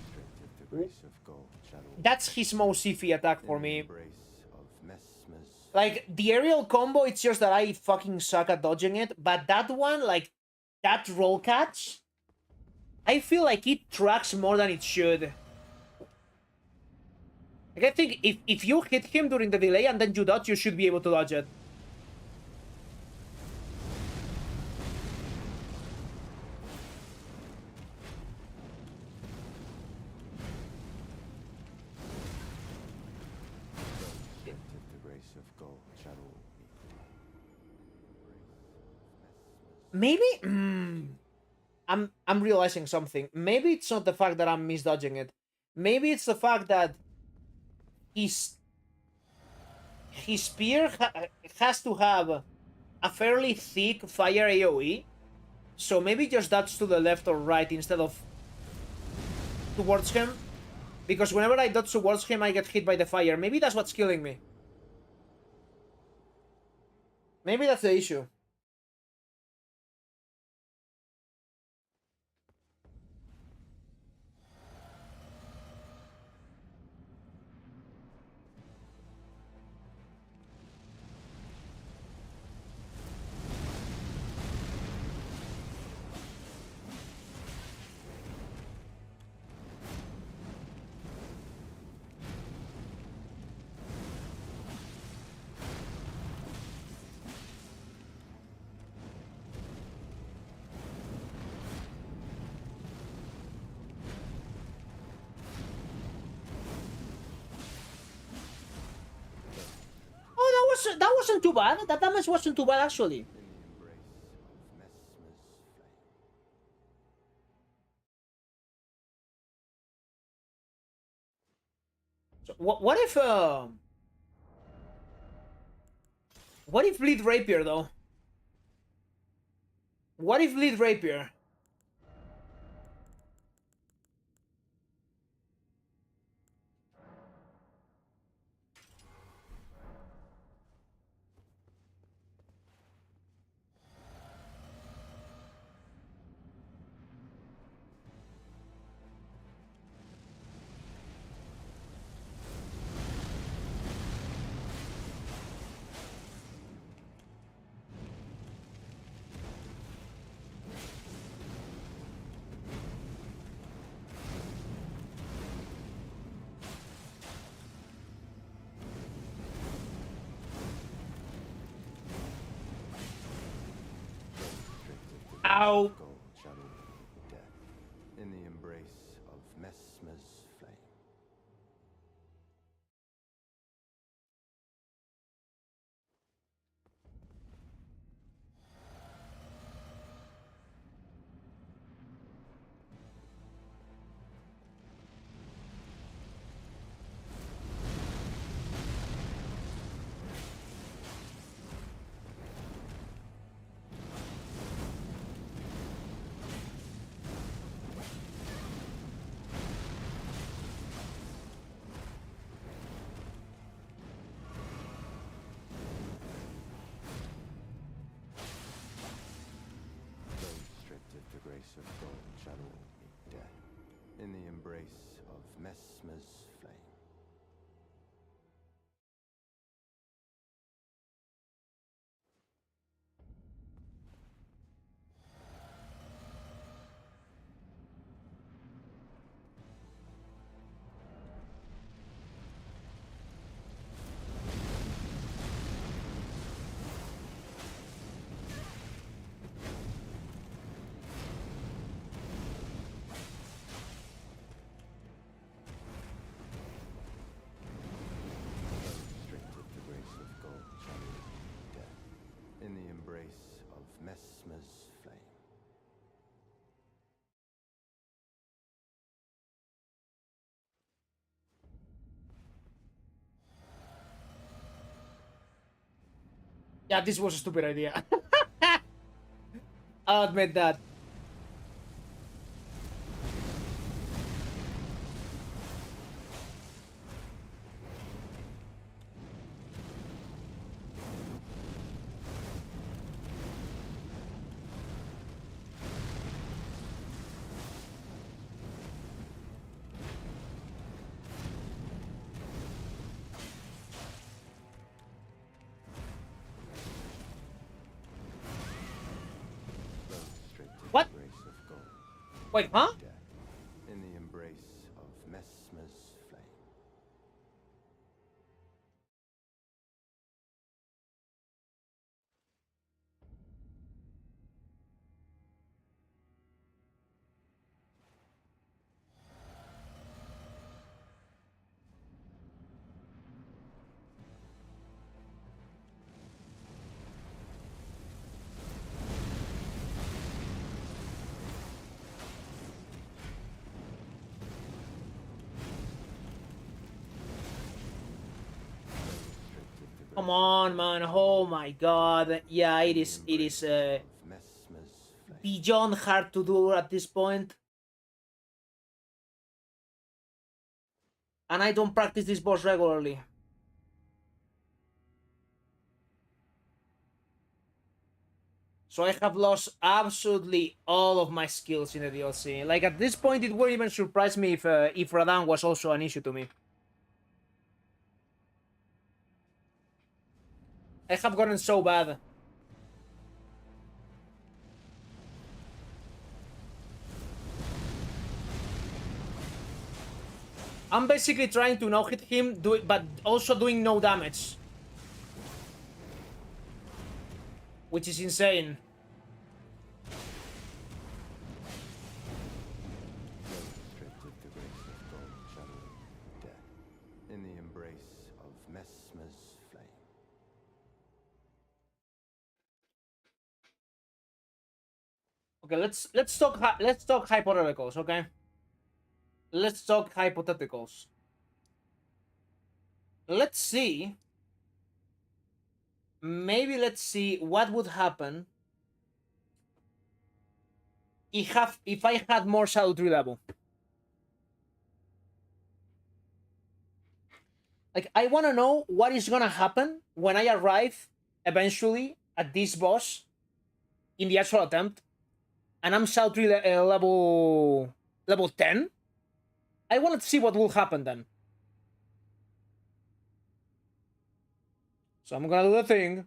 strict is the grace of gold shall all That's his most iffy attack for in the me. embrace of Messmer's Like, the aerial combo, it's just that I fucking suck at dodging it. But that one, like, that roll catch, I feel like it tracks more than it should. Like, I think if you hit him during the delay and then you dodge, you should be able to dodge it. strict is the grace of gold shall all meet death. Maybe I'm realizing something. Maybe it's not the fact that I'm misdodging it. Maybe it's the fact that his spear has to have a fairly thick fire AoE. So maybe just dodge to the left or right instead of towards him. Because whenever I dodge towards him, I get hit by the fire. Maybe that's what's killing me. Maybe that's the issue. Oh, that wasn't too bad. That damage wasn't too bad, actually. In the embrace of Messmer's flame. So what if Bleed Rapier, though? What if Bleed Rapier? Ow. Gold shall all meet death. Messmer's flame. Restricted the grace of God, shadow, death, in the embrace of Messmer's flame. Yeah, this was a stupid idea. I'll admit that. Restricted What? the grace of God, Wait, huh? death, in the embrace of Messmer's flame. Restricted the Come grace on, man. Oh my god. Yeah, it is of Messmer's flame. beyond hard to do at this point. And I don't practice this boss regularly. So I have lost absolutely all of my skills in the DLC. Like at this point, it wouldn't even surprise me if Radan was also an issue to me. I have gotten so bad. I'm basically trying to no hit him, but also doing no damage. Which is insane. Restricted the grace of God, shadow, death, in the embrace of Messmer's flame. Okay, let's talk hypotheticals, okay? Let's talk hypotheticals. Let's see. Maybe let's see what would happen if I had more Shadow 3 level. Like, I want to know what is gonna happen when I arrive eventually at this boss in the actual attempt, and I'm Shadow 3 level 10. I want to see what will happen then. So I'm gonna do the thing.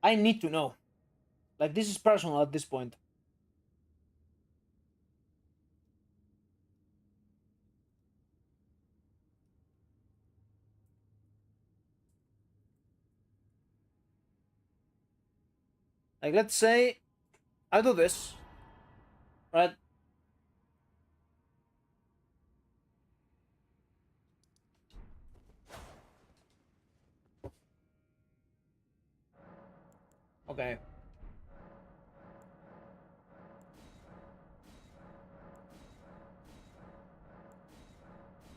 I need to know. Like, this is personal at this point. Like, let's say I do this, right? Okay.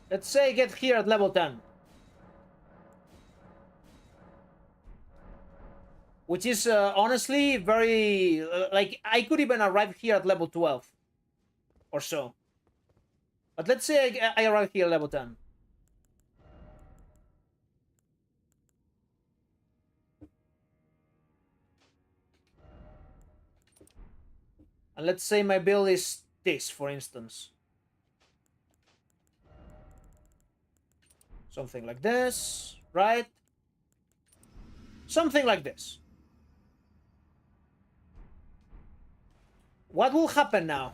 Let's say I get here at level 10. Which is honestly very... like, I could even arrive here at level 12. Or so. But let's say I arrive here level 10. And let's say my build is this, for instance. Something like this, right? Something like this. What will happen now?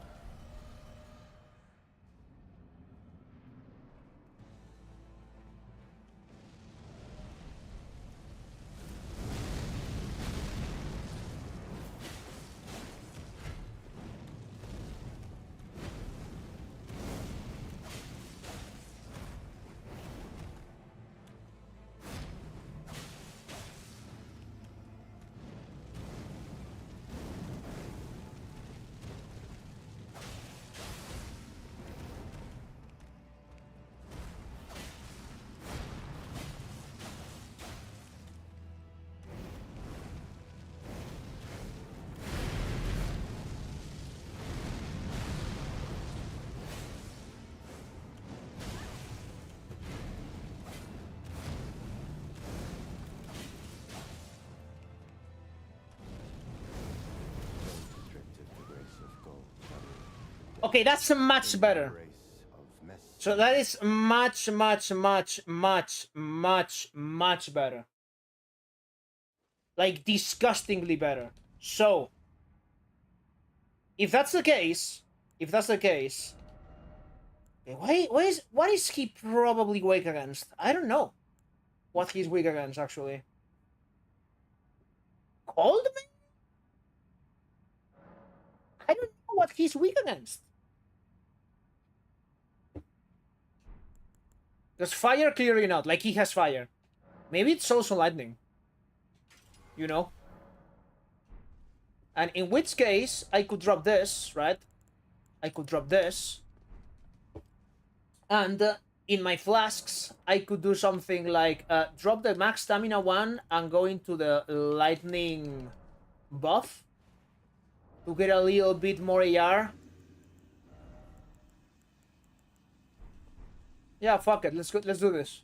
Okay, that's much better. So that is much better. Like, disgustingly better. So, if that's the case, what is he probably weak against? I don't know what he's weak against, actually. Cold? I don't know what he's weak against. Because fire, clearly not. Like, he has fire. Maybe it's also lightning. You know? And in which case, I could drop this, right? I could drop this. And in my flasks, I could do something like drop the max stamina 1 and go into the lightning buff to get a little bit more AR. Yeah, fuck it. Let's do this.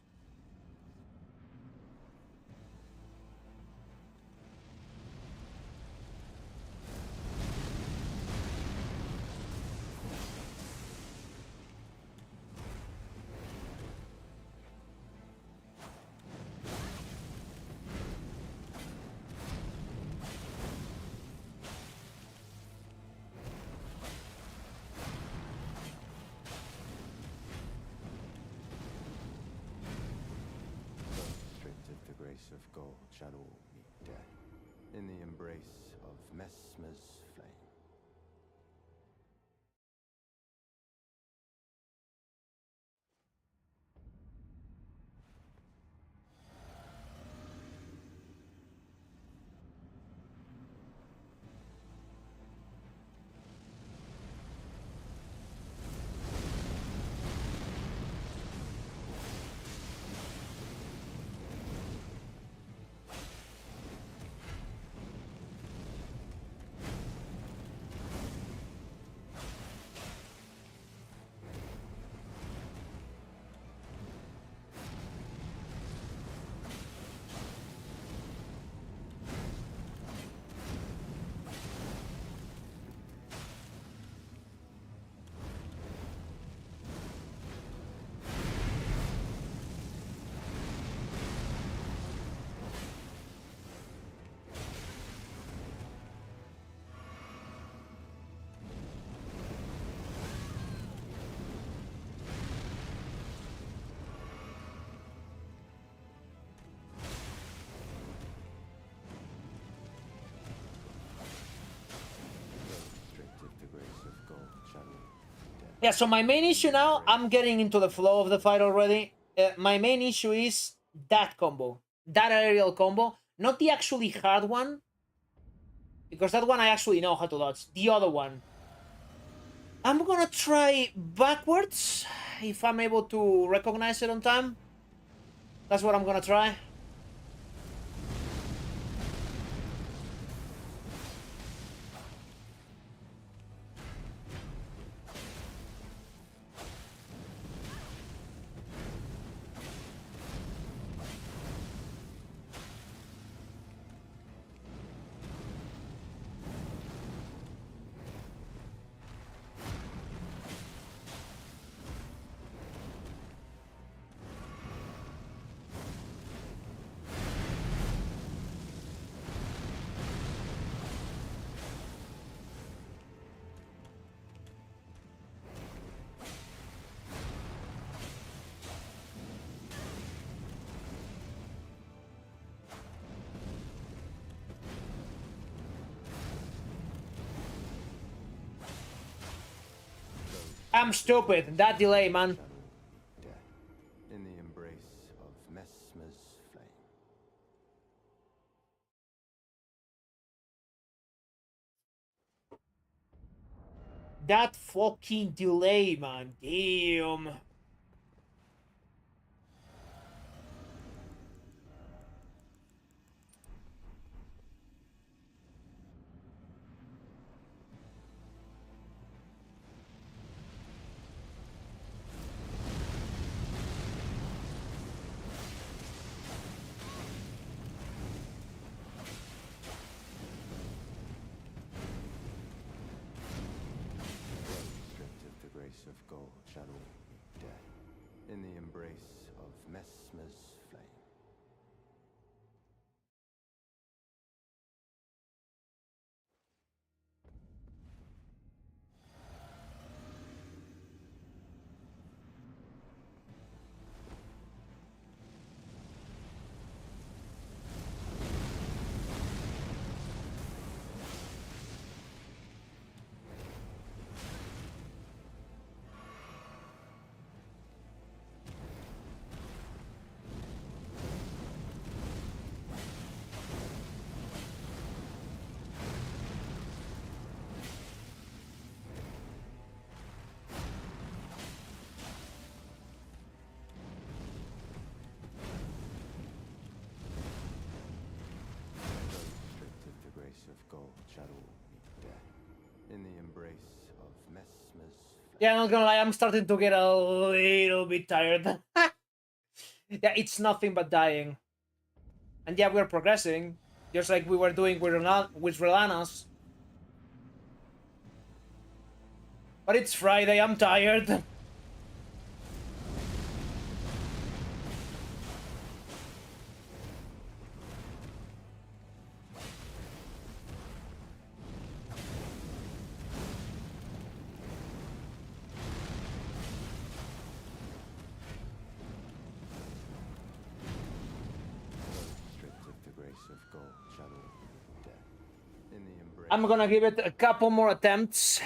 Of gold shall all meet death in the embrace of Messmer's flame. Yeah, so my main issue now, I'm getting into the flow of the fight already. My main issue is that combo. That aerial combo. Not the actually hard one. Because that one I actually know how to dodge. The other one. I'm gonna try backwards. If I'm able to recognize it on time. That's what I'm gonna try. I'm stupid. That delay, man. Shadow death in the embrace of Messmer's flame. That fucking delay, man. Damn. Stripped of the grace of gold, shadow death in the embrace of Messmer's flame. Stripped of the grace of gold, shadow death in the embrace of Messmer's flame. Yeah, I'm not gonna lie, I'm starting to get a little bit tired. Yeah, it's nothing but dying. And yeah, we're progressing. Just like we were doing with Relanas. But it's Friday, I'm tired. Stripped of the grace of gold, shadow death in the embrace. I'm gonna give it a couple more attempts.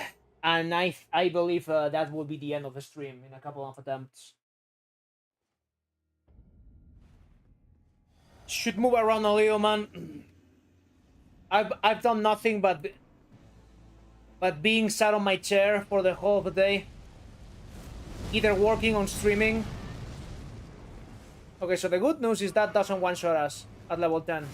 And I believe that will be the end of the stream in a couple of attempts. Should move around a little, man. I've done nothing but being sat on my chair for the whole of the day. Either working on streaming. Okay, so the good news is that doesn't one-shot us at level 10.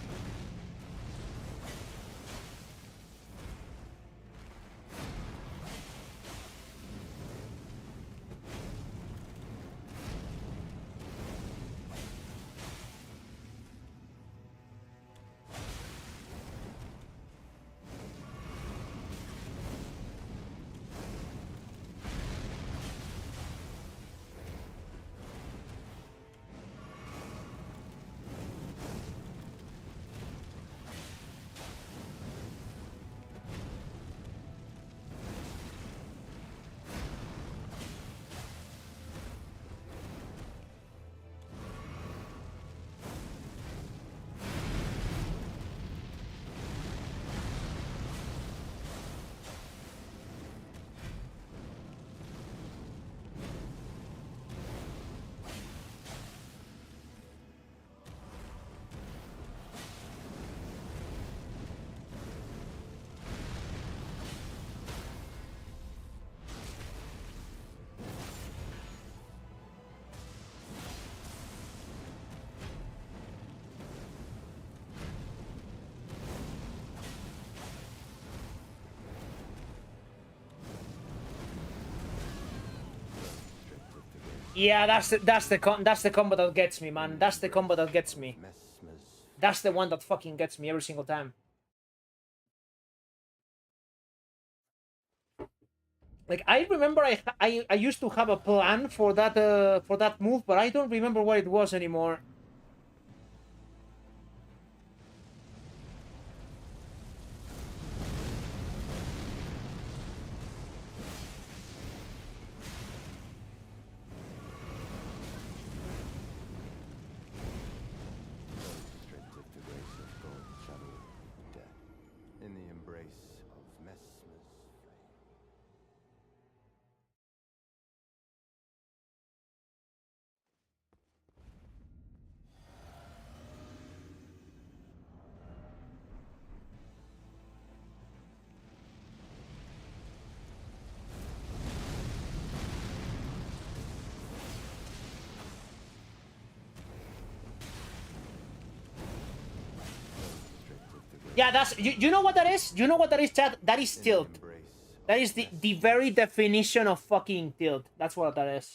Yeah, that's the combo that gets me, man. That's the combo that gets me. Messmer's That's the one that fucking gets me every single time. Like I remember, I used to have a plan for that move, but I don't remember what it was anymore. Yeah, that's you know what that is? You know what that is, chat? That is In the tilt. embrace That of is the Messmer's very definition of fucking tilt. That's what that is.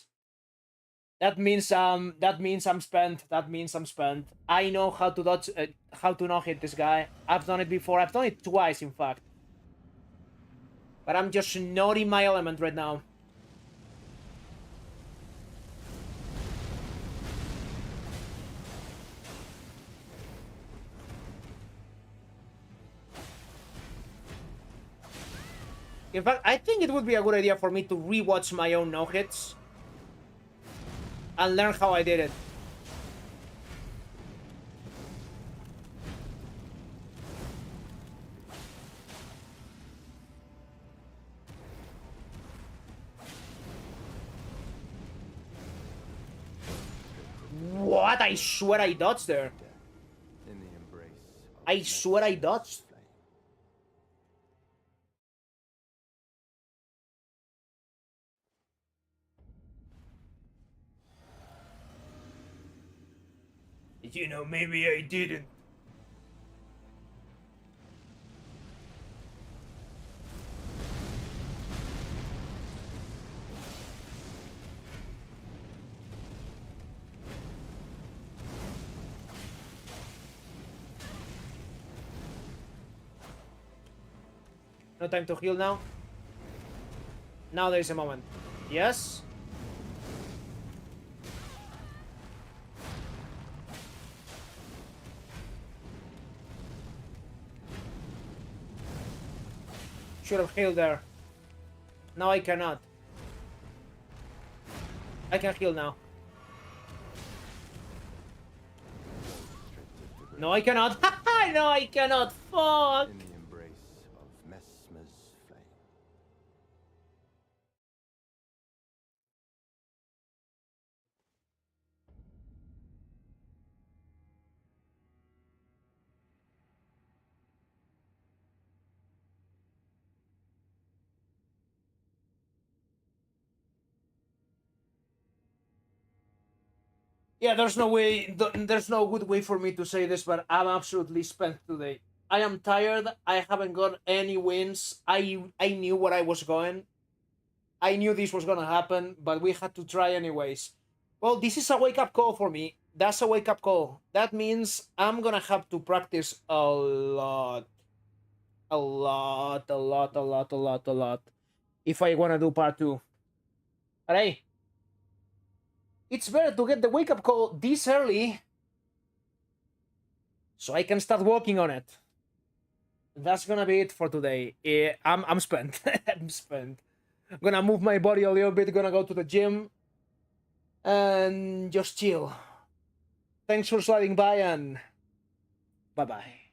That means I'm spent. That means I'm spent. I know how to dodge, how to not hit this guy. I've done it before. I've done it twice, in fact. But I'm just not in my element right now. In fact, I think it would be a good idea for me to rewatch my own no-hits and learn how I did it. What? I swear I dodged there. death. In the embrace of I swear I Messmer's dodged. flame. You know, maybe I didn't. No time to heal now. Now there is a moment. Yes? Should have healed there. Now I cannot. I can heal now. Restricted to No, I cannot. No, I cannot. Fuck. in the embrace of Messmer's flame. Yeah, there's no way, there's no good way for me to say this, but I'm absolutely spent today. I am tired. I haven't got any wins. I knew what I was going. I knew this was gonna happen, but we had to try anyways. Well, this is a wake-up call for me. That's a wake-up call. That means I'm gonna have to practice a lot. A lot, a lot, a lot, a lot, a lot. If I wanna do part 2. But hey, it's better to get the wake-up call this early so I can start working on it. That's gonna be it for today. I'm spent. I'm spent. I'm gonna move my body a little bit, gonna go to the gym and just chill. Thanks for sliding by and bye-bye.